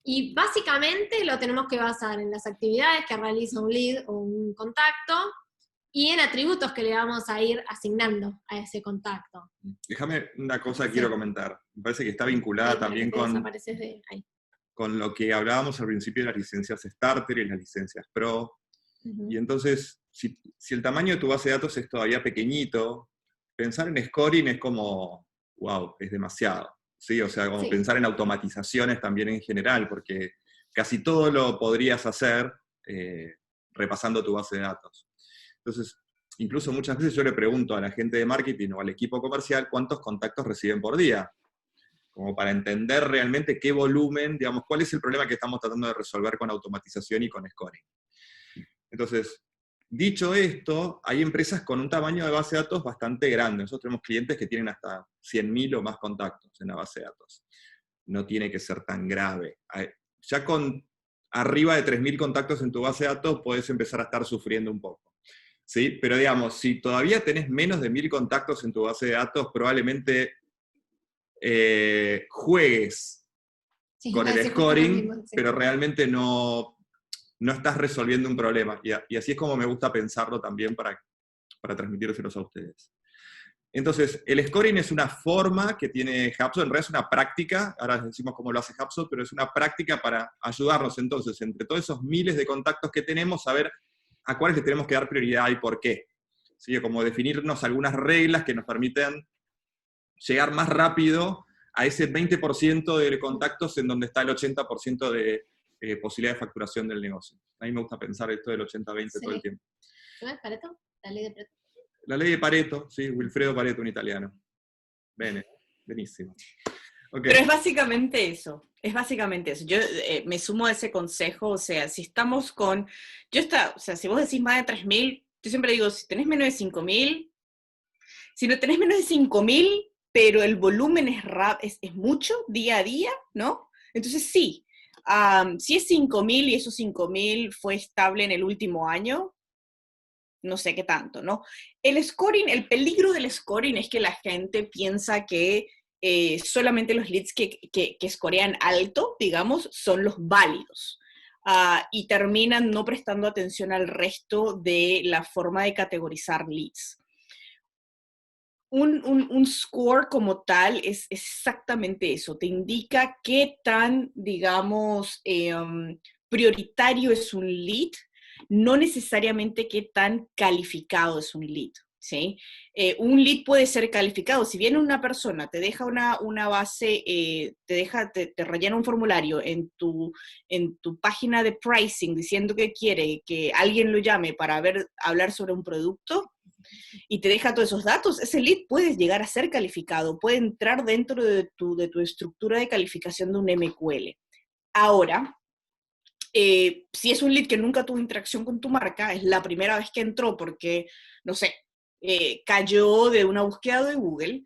Y básicamente lo tenemos que basar en las actividades que realiza un lead o un contacto y en atributos que le vamos a ir asignando a ese contacto. Déjame una cosa que Sí. quiero comentar. Me parece que está vinculada Ahí, para también que te desapareces de ahí. con lo que hablábamos al principio de las licencias Starter y las licencias Pro. Y entonces, si el tamaño de tu base de datos es todavía pequeñito, pensar en scoring es como, wow, es demasiado. ¿Sí? O sea, como Sí. pensar en automatizaciones también en general, porque casi todo lo podrías hacer repasando tu base de datos. Entonces, incluso muchas veces yo le pregunto a la gente de marketing o al equipo comercial cuántos contactos reciben por día, como para entender realmente qué volumen, digamos, cuál es el problema que estamos tratando de resolver con automatización y con scoring. Entonces, dicho esto, hay empresas con un tamaño de base de datos bastante grande. Nosotros tenemos clientes que tienen hasta 100.000 o más contactos en la base de datos. No tiene que ser tan grave. Ya con arriba de 3.000 contactos en tu base de datos puedes empezar a estar sufriendo un poco. ¿Sí? Pero digamos, si todavía tenés menos de 1.000 contactos en tu base de datos, probablemente juegues Sí, con iba a el decir justo lo scoring, mismo, sí. pero realmente no estás resolviendo un problema. Y así es como me gusta pensarlo también para transmitírselos a ustedes. Entonces, el scoring es una forma que tiene HubSpot, en realidad es una práctica, ahora les decimos cómo lo hace HubSpot, pero es una práctica para ayudarnos entonces, entre todos esos miles de contactos que tenemos, a ver a cuáles les tenemos que dar prioridad y por qué. ¿Sí? Como definirnos algunas reglas que nos permiten llegar más rápido a ese 20% de contactos en donde está el 80% de posibilidad de facturación del negocio. A mí me gusta pensar esto del 80-20 todo el tiempo. ¿Cómo es Pareto? La ley de Pareto. La ley de Pareto, sí, Wilfredo Pareto, un italiano. Bene, benissimo. Okay. Pero es básicamente eso, Yo me sumo a ese consejo, o sea, si estamos con, o sea, si vos decís más de 3.000, yo siempre digo, si tenés menos de 5.000, si no tenés menos de 5.000, pero el volumen es mucho día a día, ¿no? Entonces sí, si es 5.000 y esos 5.000 fue estable en el último año, no sé qué tanto, ¿no? El scoring, el peligro del scoring es que la gente piensa que solamente los leads que scorean alto, digamos, son los válidos. Y terminan no prestando atención al resto de la forma de categorizar leads. Un score como tal es exactamente eso, te indica qué tan, digamos, prioritario es un lead, no necesariamente qué tan calificado es un lead, ¿sí? Un lead puede ser calificado, si viene una persona, te deja una base, te rellena un formulario en tu página de pricing diciendo que quiere que alguien lo llame para hablar sobre un producto, y te deja todos esos datos, ese lead puede llegar a ser calificado, puede entrar dentro de tu estructura de calificación de un MQL. Ahora, si es un lead que nunca tuvo interacción con tu marca, es la primera vez que entró porque, no sé, cayó de una búsqueda de Google,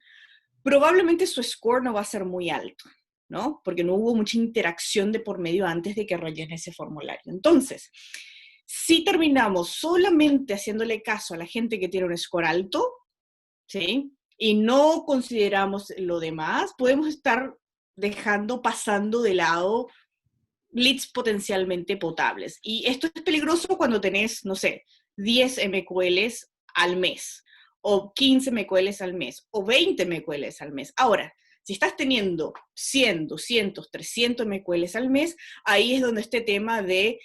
probablemente su score no va a ser muy alto, ¿no? Porque no hubo mucha interacción de por medio antes de que rellene ese formulario. Entonces, si terminamos solamente haciéndole caso a la gente que tiene un score alto, ¿sí? Y no consideramos lo demás, podemos estar pasando de lado leads potencialmente potables. Y esto es peligroso cuando tenés, no sé, 10 MQLs al mes, o 15 MQLs al mes, o 20 MQLs al mes. Ahora, si estás teniendo 100, 200, 300 MQLs al mes, ahí es donde este tema de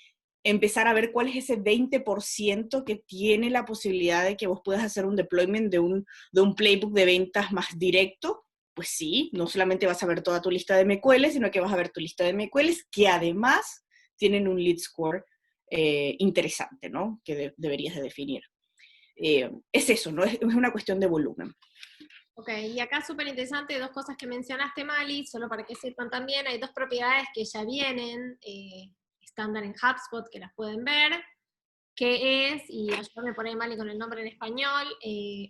empezar a ver cuál es ese 20% que tiene la posibilidad de que vos puedas hacer un deployment de un playbook de ventas más directo. Pues sí, no solamente vas a ver toda tu lista de MQLs, sino que vas a ver tu lista de MQLs que además tienen un lead score interesante, ¿no? Que deberías de definir. Es eso, ¿no? Es una cuestión de volumen. Ok, y acá súper interesante, dos cosas que mencionaste, Mali, solo para que sepan también, hay dos propiedades que ya vienen estándar en HubSpot, que las pueden ver, que es, y ayúdame por ahí, Mali, con el nombre en español,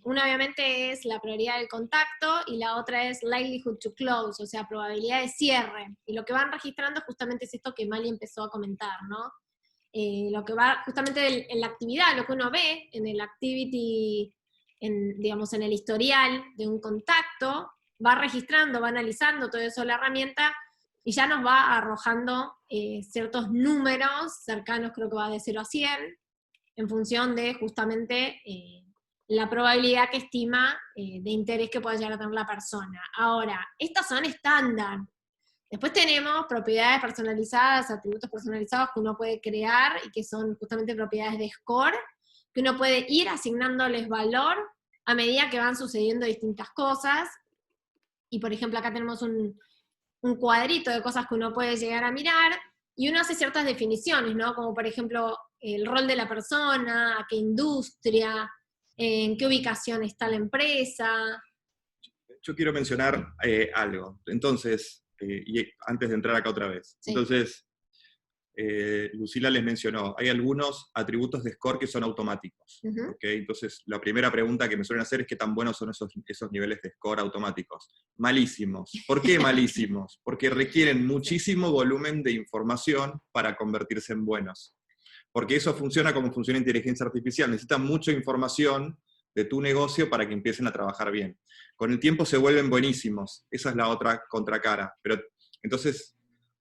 una obviamente es la prioridad del contacto, y la otra es likelihood to close, o sea, probabilidad de cierre, y lo que van registrando justamente es esto que Mali empezó a comentar, ¿no? Lo que va justamente en la actividad, lo que uno ve en el activity, digamos, en el historial de un contacto, va registrando, va analizando todo eso la herramienta y ya nos va arrojando ciertos números cercanos, creo que va de 0 a 100, en función de justamente la probabilidad que estima de interés que pueda llegar a tener la persona. Ahora, estas son estándar. Después tenemos propiedades personalizadas, atributos personalizados que uno puede crear y que son justamente propiedades de score, que uno puede ir asignándoles valor a medida que van sucediendo distintas cosas. Y por ejemplo acá tenemos un cuadrito de cosas que uno puede llegar a mirar y uno hace ciertas definiciones, ¿no? Como por ejemplo el rol de la persona, a qué industria, en qué ubicación está la empresa. Yo quiero mencionar algo. Entonces, y antes de entrar acá otra vez. Sí. Entonces, Lucila les mencionó, hay algunos atributos de score que son automáticos. Uh-huh. ¿Okay? Entonces, la primera pregunta que me suelen hacer es qué tan buenos son esos niveles de score automáticos. Malísimos. ¿Por qué malísimos? Porque requieren muchísimo volumen de información para convertirse en buenos. Porque eso funciona como funciona inteligencia artificial. Necesitan mucha información de tu negocio para que empiecen a trabajar bien. Con el tiempo se vuelven buenísimos. Esa es la otra contracara. Pero entonces,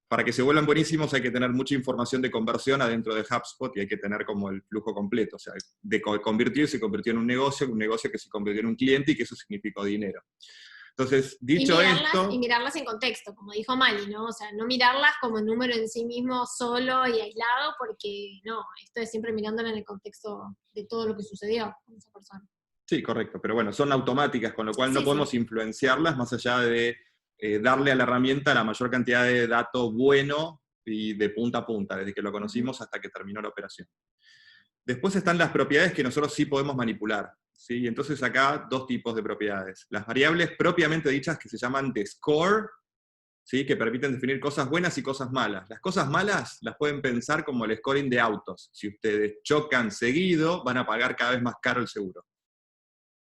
para que se vuelvan buenísimos hay que tener mucha información de conversión adentro de HubSpot y hay que tener como el flujo completo. O sea, de convirtió se convirtió en un negocio que se convirtió en un cliente y que eso significó dinero. Entonces, dicho esto... Y mirarlas en contexto, como dijo Mali, ¿no? O sea, no mirarlas como un número en sí mismo solo y aislado, porque no, esto es siempre mirándola en el contexto de todo lo que sucedió con esa persona. Sí, correcto, pero bueno, son automáticas, con lo cual no podemos influenciarlas más allá de darle a la herramienta la mayor cantidad de dato bueno y de punta a punta, desde que lo conocimos hasta que terminó la operación. Después están las propiedades que nosotros sí podemos manipular, ¿sí? Entonces acá dos tipos de propiedades. Las variables propiamente dichas que se llaman de score, ¿sí? Que permiten definir cosas buenas y cosas malas. Las cosas malas las pueden pensar como el scoring de autos. Si ustedes chocan seguido, van a pagar cada vez más caro el seguro.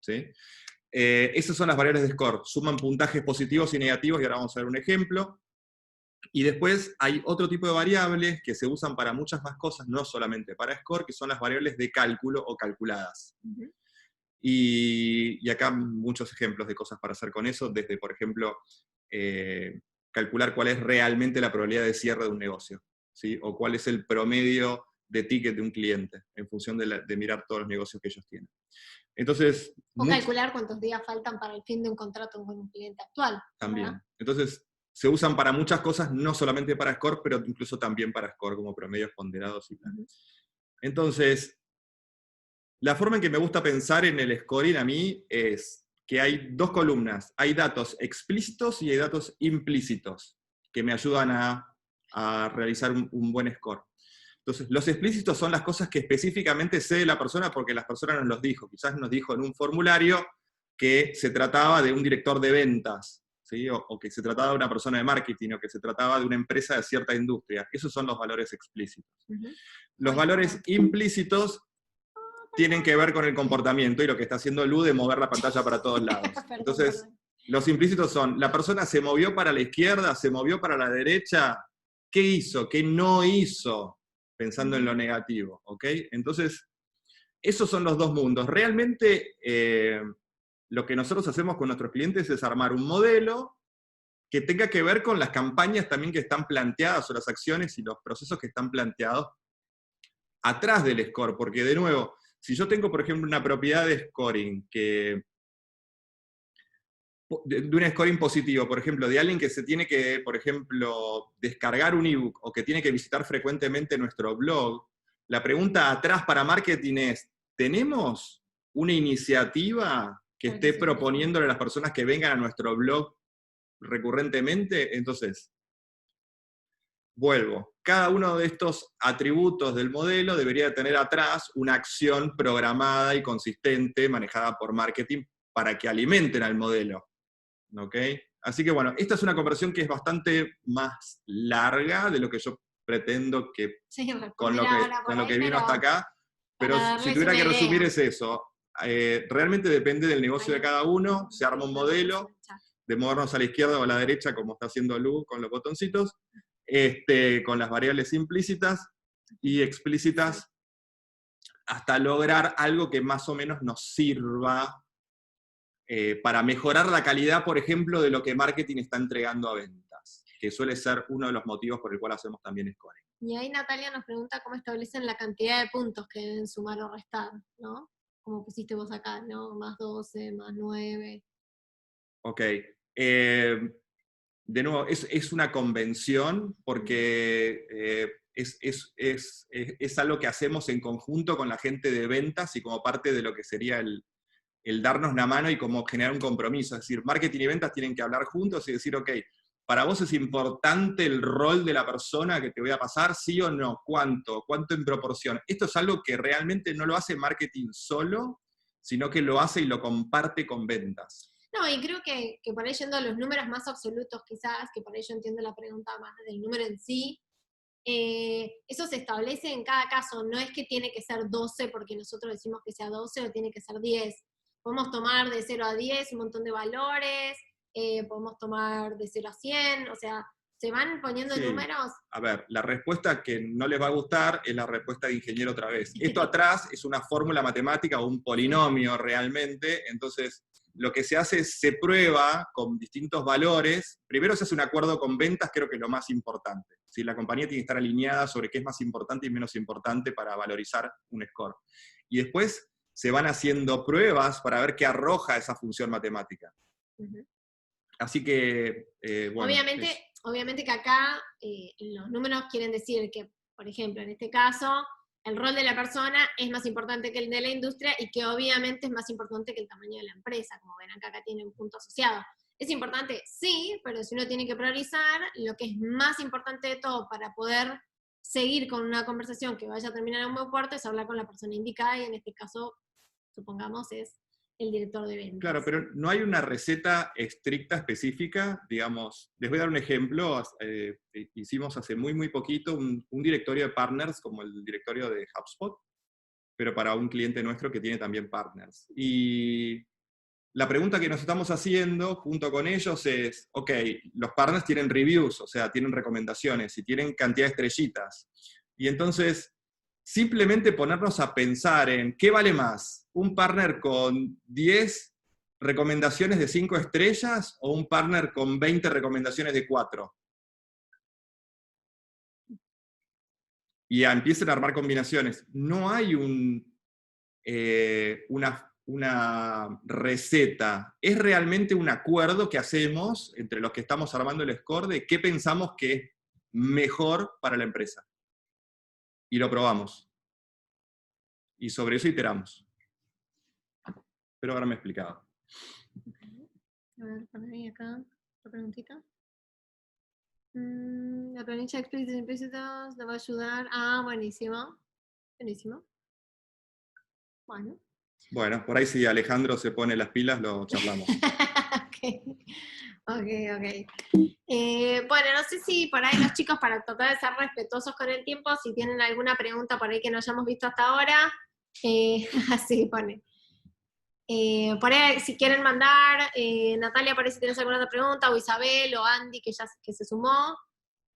¿Sí? Esas son las variables de score, suman puntajes positivos y negativos, y ahora vamos a ver un ejemplo. Y después hay otro tipo de variables que se usan para muchas más cosas, no solamente para score, que son las variables de cálculo o calculadas. Uh-huh. Y acá muchos ejemplos de cosas para hacer con eso, desde, por ejemplo, calcular cuál es realmente la probabilidad de cierre de un negocio, ¿sí? O cuál es el promedio de ticket de un cliente, en función de mirar todos los negocios que ellos tienen. Entonces, o calcular cuántos días faltan para el fin de un contrato con un cliente actual. También. ¿Verdad? Entonces, se usan para muchas cosas, no solamente para score, pero incluso también para score, como promedios ponderados y tal. Entonces, la forma en que me gusta pensar en el scoring a mí es que hay dos columnas. Hay datos explícitos y hay datos implícitos, que me ayudan a realizar un buen score. Entonces, los explícitos son las cosas que específicamente sé de la persona porque la persona nos los dijo. Quizás nos dijo en un formulario que se trataba de un director de ventas, ¿sí? O que se trataba de una persona de marketing, o que se trataba de una empresa de cierta industria. Esos son los valores explícitos. Uh-huh. Los valores implícitos tienen que ver con el comportamiento y lo que está haciendo Lu de mover la pantalla para todos lados. Entonces, los implícitos son, la persona se movió para la izquierda, se movió para la derecha, ¿qué hizo? ¿Qué no hizo? Pensando en lo negativo, ¿ok? Entonces, esos son los dos mundos. Realmente, lo que nosotros hacemos con nuestros clientes es armar un modelo que tenga que ver con las campañas también que están planteadas, o las acciones y los procesos que están planteados atrás del score, porque de nuevo, si yo tengo, por ejemplo, una propiedad de scoring de un scoring positivo, por ejemplo, de alguien que se tiene que, por ejemplo, descargar un ebook o que tiene que visitar frecuentemente nuestro blog, la pregunta atrás para marketing es, ¿tenemos una iniciativa que esté proponiéndole a las personas que vengan a nuestro blog recurrentemente? Entonces, vuelvo. Cada uno de estos atributos del modelo debería tener atrás una acción programada y consistente manejada por marketing para que alimenten al modelo. ¿Ok? Así que bueno, esta es una conversación que es bastante más larga de lo que yo pretendo que Sí, con lo responder ahora por con lo ahí, que vino pero hasta acá, pero para si darles tuviera una que resumir idea. es eso. Realmente depende del negocio de cada uno, se arma un modelo, de movernos a la izquierda o a la derecha, como está haciendo Lu con los botoncitos, con las variables implícitas y explícitas, hasta lograr algo que más o menos nos sirva para mejorar la calidad, por ejemplo, de lo que marketing está entregando a ventas, que suele ser uno de los motivos por el cual hacemos también scoring. Y ahí Natalia nos pregunta cómo establecen la cantidad de puntos que deben sumar o restar, ¿no? Como pusiste vos acá, ¿no? Más 12, más 9. Ok. De nuevo, es una convención porque es algo que hacemos en conjunto con la gente de ventas y como parte de lo que sería el darnos la mano y como generar un compromiso. Es decir, marketing y ventas tienen que hablar juntos y decir, ok, ¿para vos es importante el rol de la persona que te voy a pasar? ¿Sí o no? ¿Cuánto? ¿Cuánto en proporción? Esto es algo que realmente no lo hace marketing solo, sino que lo hace y lo comparte con ventas. No, y creo que por ahí yendo a los números más absolutos quizás, que por ahí yo entiendo la pregunta más del número en sí, eso se establece en cada caso, no es que tiene que ser 12 porque nosotros decimos que sea 12 o tiene que ser 10. Podemos tomar de 0 a 10 un montón de valores, podemos tomar de 0 a 100, o sea, se van poniendo Sí. números. A ver, la respuesta que no les va a gustar es la respuesta de ingeniero otra vez. Esto atrás es una fórmula matemática o un polinomio realmente, entonces lo que se hace es se prueba con distintos valores. Primero se hace un acuerdo con ventas, creo que es lo más importante. ¿Sí? La compañía tiene que estar alineada sobre qué es más importante y menos importante para valorizar un score. Y después se van haciendo pruebas para ver qué arroja esa función matemática. Uh-huh. Así que, bueno. Obviamente que acá los números quieren decir que, por ejemplo, en este caso, el rol de la persona es más importante que el de la industria y que obviamente es más importante que el tamaño de la empresa, como verán que acá tiene un punto asociado. ¿Es importante? Sí, pero si uno tiene que priorizar, lo que es más importante de todo para poder seguir con una conversación que vaya a terminar en un buen puerto es hablar con la persona indicada y en este caso, supongamos, es el director de ventas. Claro, pero no hay una receta estricta, específica, digamos. Les voy a dar un ejemplo. Hicimos hace muy, muy poquito un directorio de partners, como el directorio de HubSpot, pero para un cliente nuestro que tiene también partners. Y la pregunta que nos estamos haciendo junto con ellos es, ok, los partners tienen reviews, o sea, tienen recomendaciones y tienen cantidad de estrellitas. Y entonces, simplemente ponernos a pensar en qué vale más, un partner con 10 recomendaciones de 5 estrellas o un partner con 20 recomendaciones de 4. Y empiecen a armar combinaciones. No hay una receta, es realmente un acuerdo que hacemos entre los que estamos armando el score de qué pensamos que es mejor para la empresa. Y lo probamos. Y sobre eso iteramos. Pero ahora me he explicado. A ver, poner acá otra preguntita. La planilla explícita y implícitas nos va a ayudar. Ah, buenísimo. Buenísimo. Bueno. Bueno, por ahí si Alejandro se pone las pilas, lo charlamos. Ok. Bueno, no sé si por ahí los chicos, para tratar de ser respetuosos con el tiempo, si tienen alguna pregunta por ahí que no hayamos visto hasta ahora, así pone. Por ahí, si quieren mandar, Natalia, por ahí si tienes alguna otra pregunta, o Isabel, o Andy, que se sumó.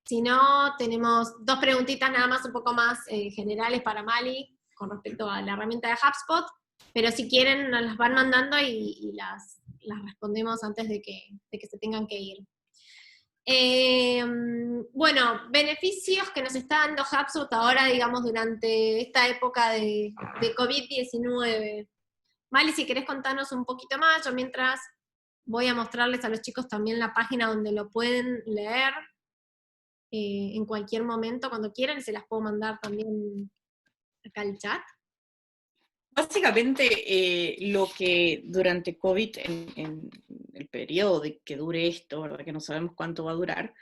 Si no, tenemos 2 preguntitas nada más, un poco más generales para Mali, con respecto a la herramienta de HubSpot, pero si quieren nos las van mandando y las respondemos antes de que se tengan que ir. Bueno, beneficios que nos está dando HubSpot ahora, digamos, durante esta época de COVID-19. Mali, si querés contarnos un poquito más, yo mientras voy a mostrarles a los chicos también la página donde lo pueden leer en cualquier momento, cuando quieran, se las puedo mandar también acá al chat. Básicamente, lo que durante COVID, en el periodo de que dure esto, ¿verdad? Que no sabemos cuánto va a durar,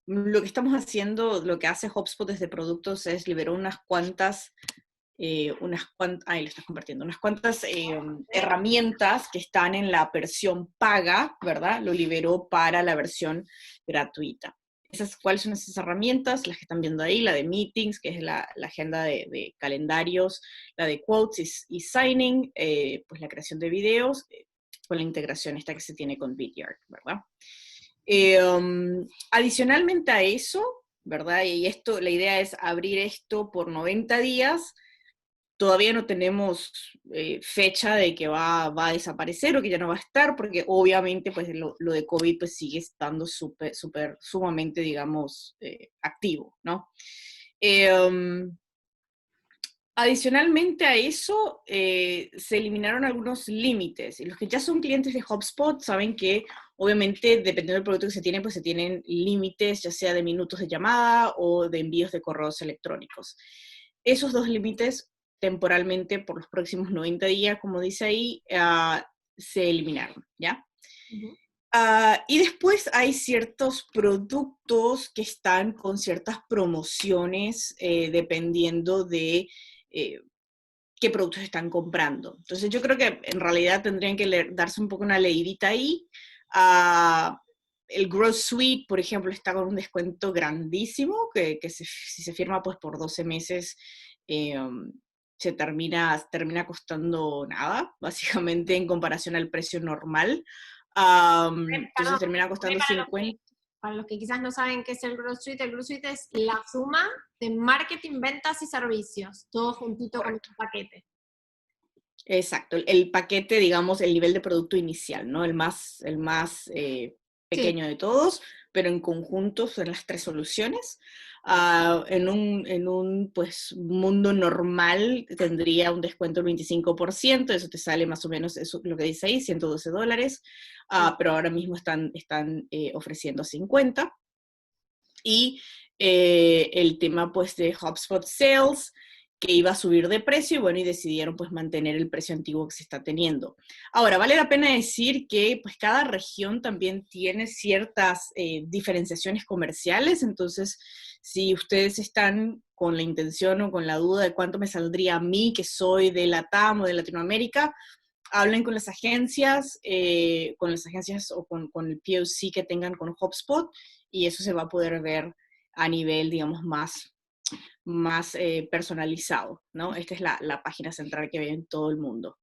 lo que estamos haciendo, lo que hace HubSpot desde productos es liberar unas cuantas ahí lo estás compartiendo, unas cuantas herramientas que están en la versión paga, ¿verdad? Lo liberó para la versión gratuita. ¿Cuáles son esas herramientas? Las que están viendo ahí, la de Meetings, que es la agenda de calendarios, la de Quotes y Signing, pues la creación de videos, con la integración esta que se tiene con Vidyard, ¿verdad? Adicionalmente a eso, ¿verdad? Y esto, la idea es abrir esto por 90 días, todavía no tenemos fecha de que va a desaparecer o que ya no va a estar, porque obviamente pues lo de COVID pues sigue estando sumamente, digamos, activo, ¿no? Adicionalmente a eso, se eliminaron algunos límites, y los que ya son clientes de HubSpot saben que obviamente dependiendo del producto que se tiene, pues se tienen límites, ya sea de minutos de llamada o de envíos de correos electrónicos. Esos dos límites temporalmente por los próximos 90 días, como dice ahí, se eliminaron, ¿ya? Uh-huh. Y después hay ciertos productos que están con ciertas promociones dependiendo de qué productos están comprando. Entonces yo creo que en realidad tendrían que darse un poco una leidita ahí. El Growth Suite, por ejemplo, está con un descuento grandísimo, que si se firma pues por 12 meses, se termina costando nada, básicamente en comparación al precio normal. Entonces termina costando 50. Para los que quizás no saben qué es el Growth Suite es la suma de marketing, ventas y servicios, todo juntito con un paquete. Exacto, el paquete, digamos, el nivel de producto inicial, ¿no? El más pequeño de todos, pero en conjunto son las 3 soluciones. En un pues, mundo normal tendría un descuento del 25%, eso te sale más o menos, eso lo que dice ahí, $112, pero ahora mismo están ofreciendo 50. Y el tema pues de HubSpot Sales, que iba a subir de precio, y bueno, y decidieron pues mantener el precio antiguo que se está teniendo. Ahora, vale la pena decir que pues cada región también tiene ciertas diferenciaciones comerciales, entonces si ustedes están con la intención o con la duda de cuánto me saldría a mí, que soy de LATAM o de Latinoamérica, hablen con las agencias o con el POC que tengan con HubSpot, y eso se va a poder ver a nivel, digamos, más personalizado, ¿no? Esta es la página central que ve en todo el mundo.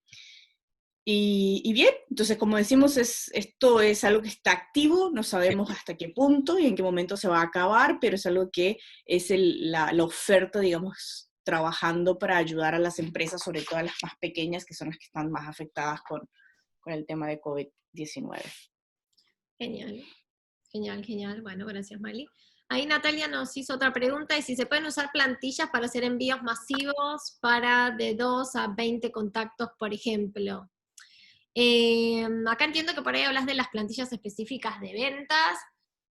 Y bien, entonces como decimos, esto es algo que está activo, no sabemos hasta qué punto y en qué momento se va a acabar, pero es algo que es la oferta, digamos, trabajando para ayudar a las empresas, sobre todo a las más pequeñas, que son las que están más afectadas con el tema de COVID-19. Genial, genial, genial. Bueno, gracias, Mali. Ahí Natalia nos hizo otra pregunta, y si se pueden usar plantillas para hacer envíos masivos para de 2 a 20 contactos, por ejemplo. Acá entiendo que por ahí hablas de las plantillas específicas de ventas.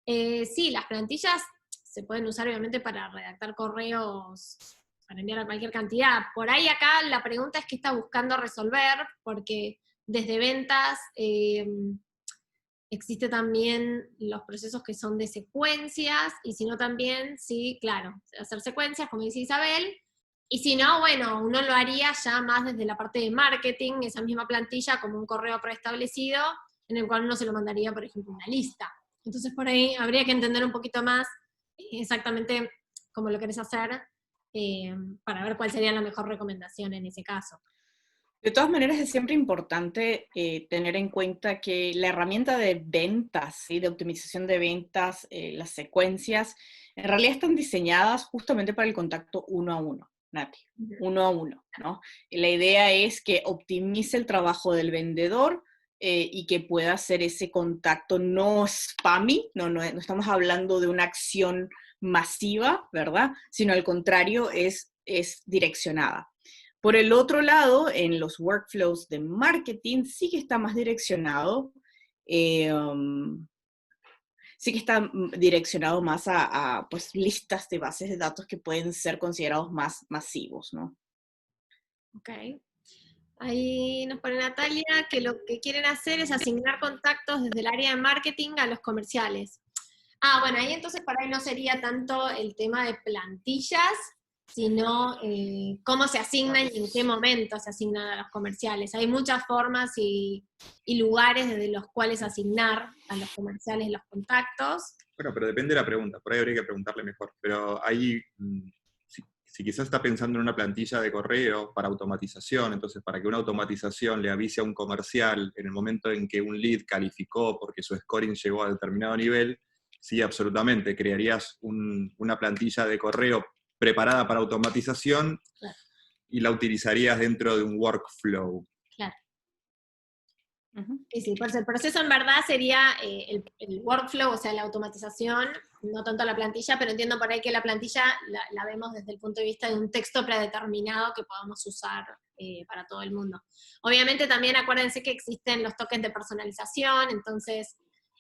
Sí, las plantillas se pueden usar obviamente para redactar correos, para enviar a cualquier cantidad. Por ahí acá la pregunta es qué está buscando resolver, porque desde ventas existe también los procesos que son de secuencias, y si no también, sí, claro, hacer secuencias, como dice Isabel, y si no, bueno, uno lo haría ya más desde la parte de marketing, esa misma plantilla como un correo preestablecido, en el cual uno se lo mandaría, por ejemplo, una lista. Entonces por ahí habría que entender un poquito más exactamente cómo lo querés hacer, para ver cuál sería la mejor recomendación en ese caso. De todas maneras, es siempre importante tener en cuenta que la herramienta de ventas, ¿sí? De optimización de ventas, las secuencias, en realidad están diseñadas justamente para el contacto 1 a 1, Nati, 1 a 1, ¿no? Y la idea es que optimice el trabajo del vendedor y que pueda hacer ese contacto no spammy, no estamos hablando de una acción masiva, ¿verdad? Sino al contrario, es direccionada. Por el otro lado, en los workflows de marketing sí que está más direccionado, más a pues, listas de bases de datos que pueden ser considerados más masivos, ¿no? Ok. Ahí nos pone Natalia que lo que quieren hacer es asignar contactos desde el área de marketing a los comerciales. Bueno, ahí entonces para ahí no sería tanto el tema de plantillas, sino cómo se asignan y en qué momento se asignan a los comerciales. Hay muchas formas y lugares desde los cuales asignar a los comerciales los contactos. Bueno, pero depende de la pregunta, por ahí habría que preguntarle mejor. Pero ahí, si quizás está pensando en una plantilla de correo para automatización, entonces para que una automatización le avise a un comercial en el momento en que un lead calificó porque su scoring llegó a determinado nivel, sí, absolutamente, crearías una plantilla de correo preparada para automatización, claro, y la utilizarías dentro de un workflow. Claro. Sí, pues el proceso en verdad sería el workflow, o sea, la automatización, no tanto la plantilla, pero entiendo por ahí que la plantilla la vemos desde el punto de vista de un texto predeterminado que podamos usar para todo el mundo. Obviamente también acuérdense que existen los tokens de personalización, entonces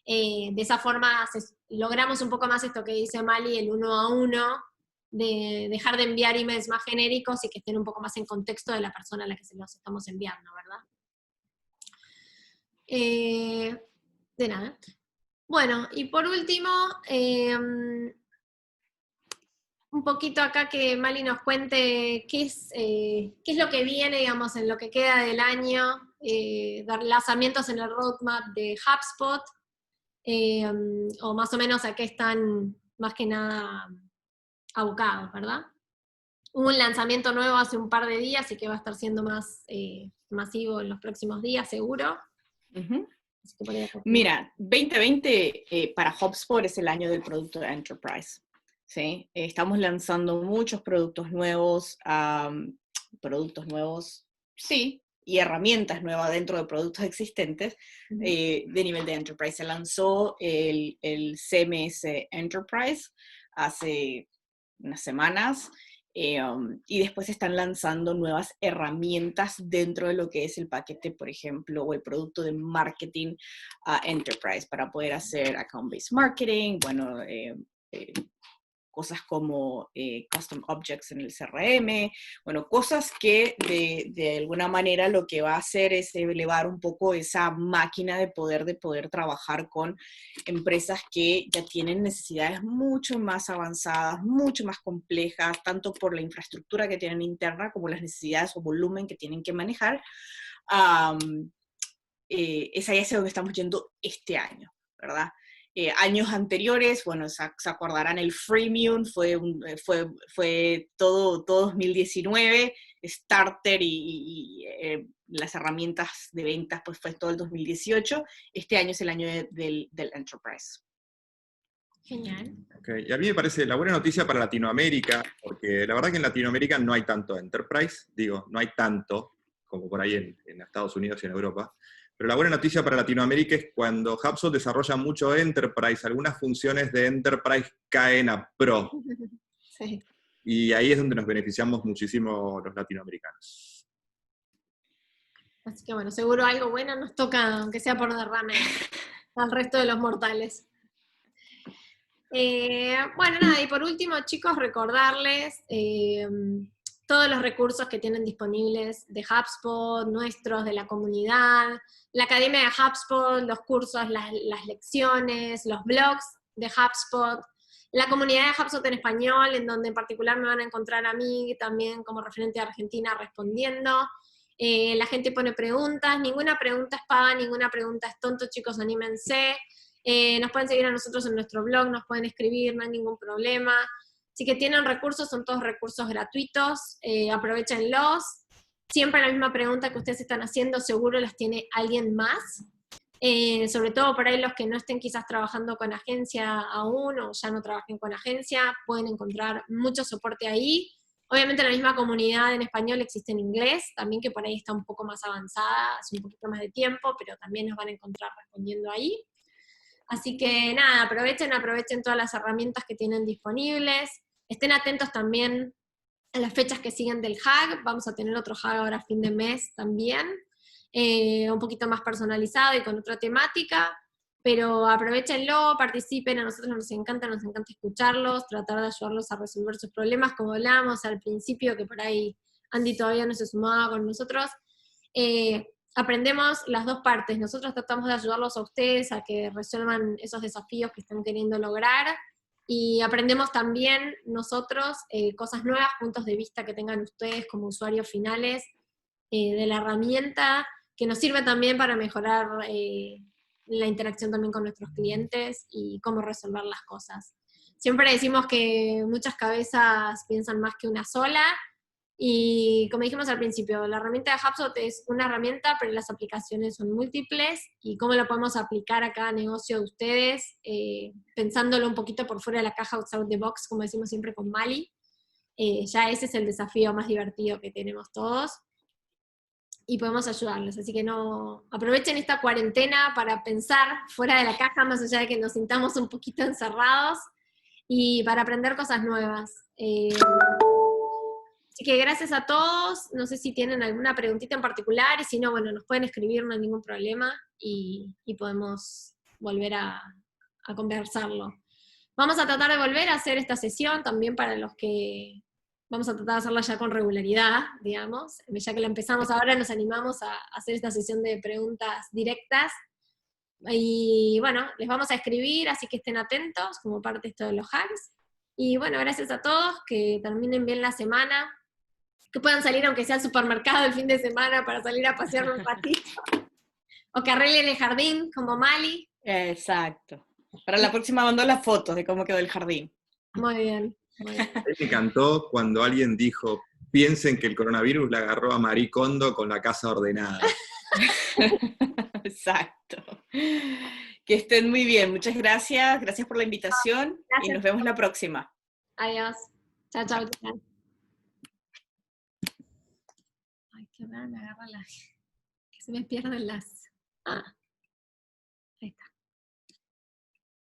de esa forma logramos un poco más esto que dice Mali, el 1 a 1, de dejar de enviar emails más genéricos y que estén un poco más en contexto de la persona a la que se los estamos enviando, ¿verdad? De nada. Bueno, y por último, un poquito acá que Mali nos cuente qué es lo que viene, digamos, en lo que queda del año, dar lanzamientos en el roadmap de HubSpot, o más o menos a qué están más que nada abocados, ¿verdad? Hubo un lanzamiento nuevo hace un par de días y que va a estar siendo más masivo en los próximos días, seguro. Mira, 2020 para HubSpot es el año del producto de Enterprise. ¿Sí? Estamos lanzando muchos productos nuevos, sí, y herramientas nuevas dentro de productos existentes de nivel de Enterprise. Se lanzó el CMS Enterprise hace unas semanas, y después están lanzando nuevas herramientas dentro de lo que es el paquete, por ejemplo, o el producto de marketing Enterprise, para poder hacer account-based marketing, bueno, cosas como custom objects en el CRM, bueno, cosas que de alguna manera lo que va a hacer es elevar un poco esa máquina de poder trabajar con empresas que ya tienen necesidades mucho más avanzadas, mucho más complejas, tanto por la infraestructura que tienen interna como las necesidades o volumen que tienen que manejar. Es ahí hacia donde estamos yendo este año, ¿verdad? Años anteriores, bueno, se acordarán, el freemium fue todo 2019, Starter y las herramientas de ventas pues fue todo el 2018, este año es el año del Enterprise. Genial. Okay. Y a mí me parece la buena noticia para Latinoamérica, porque la verdad que en Latinoamérica no hay tanto Enterprise, digo, no hay tanto como por ahí en Estados Unidos y en Europa. Pero la buena noticia para Latinoamérica es cuando HubSpot desarrolla mucho Enterprise, algunas funciones de Enterprise caen a Pro. Sí. Y ahí es donde nos beneficiamos muchísimo los latinoamericanos. Así que bueno, seguro algo bueno nos toca, aunque sea por derrame, al resto de los mortales. Bueno, nada, y por último, chicos, recordarles todos los recursos que tienen disponibles de HubSpot, nuestros, de la comunidad, la academia de HubSpot, los cursos, las lecciones, los blogs de HubSpot, la comunidad de HubSpot en español, en donde en particular me van a encontrar a mí también como referente de Argentina respondiendo. La gente pone preguntas, ninguna pregunta es paga, ninguna pregunta es tonto, chicos, anímense. Nos pueden seguir a nosotros en nuestro blog, nos pueden escribir, no hay ningún problema. Si que tienen recursos, son todos recursos gratuitos, aprovechenlos. Siempre la misma pregunta que ustedes están haciendo, seguro las tiene alguien más. Sobre todo por ahí los que no estén quizás trabajando con agencia aún, o ya no trabajen con agencia, pueden encontrar mucho soporte ahí. Obviamente la misma comunidad en español existe en inglés, también que por ahí está un poco más avanzada, hace un poquito más de tiempo, pero también nos van a encontrar respondiendo ahí. Así que nada, aprovechen todas las herramientas que tienen disponibles. Estén atentos también a las fechas que siguen del Hug. Vamos a tener otro Hug ahora a fin de mes también. Un poquito más personalizado y con otra temática. Pero aprovechenlo, participen, a nosotros nos encanta escucharlos, tratar de ayudarlos a resolver sus problemas, como hablábamos al principio, que por ahí Andy todavía no se sumaba con nosotros. Aprendemos las dos partes, nosotros tratamos de ayudarlos a ustedes a que resuelvan esos desafíos que están queriendo lograr, y aprendemos también nosotros cosas nuevas, puntos de vista que tengan ustedes como usuarios finales de la herramienta, que nos sirve también para mejorar la interacción también con nuestros clientes y cómo resolver las cosas. Siempre decimos que muchas cabezas piensan más que una sola, y como dijimos al principio, la herramienta de HubSpot es una herramienta, pero las aplicaciones son múltiples, y cómo la podemos aplicar a cada negocio de ustedes, pensándolo un poquito por fuera de la caja, outside the box, como decimos siempre con Mali. Ya ese es el desafío más divertido que tenemos todos, y podemos ayudarles. Así que aprovechen esta cuarentena para pensar fuera de la caja, más allá de que nos sintamos un poquito encerrados, y para aprender cosas nuevas. Así que gracias a todos. No sé si tienen alguna preguntita en particular, y si no, bueno, nos pueden escribir, no hay ningún problema, y podemos volver a conversarlo. Vamos a tratar de volver a hacer esta sesión también para los que... Vamos a tratar de hacerla ya con regularidad, digamos. Ya que la empezamos ahora, nos animamos a hacer esta sesión de preguntas directas. Y bueno, les vamos a escribir, así que estén atentos como parte de esto de los hacks. Y bueno, gracias a todos, que terminen bien la semana, que puedan salir aunque sea al supermercado el fin de semana para salir a pasear un ratito, o que arreglen el jardín como Mali. Exacto. Para la próxima mando las fotos de cómo quedó el jardín. Muy bien, muy bien. A mí me encantó cuando alguien dijo, piensen que el coronavirus la agarró a Marie Kondo con la casa ordenada. Exacto. Que estén muy bien. Muchas gracias. Gracias por la invitación. Gracias. Y nos vemos la próxima. Adiós. Chao, chao. Ay, qué raro, me agarra que se me pierden las... Ah, ahí está.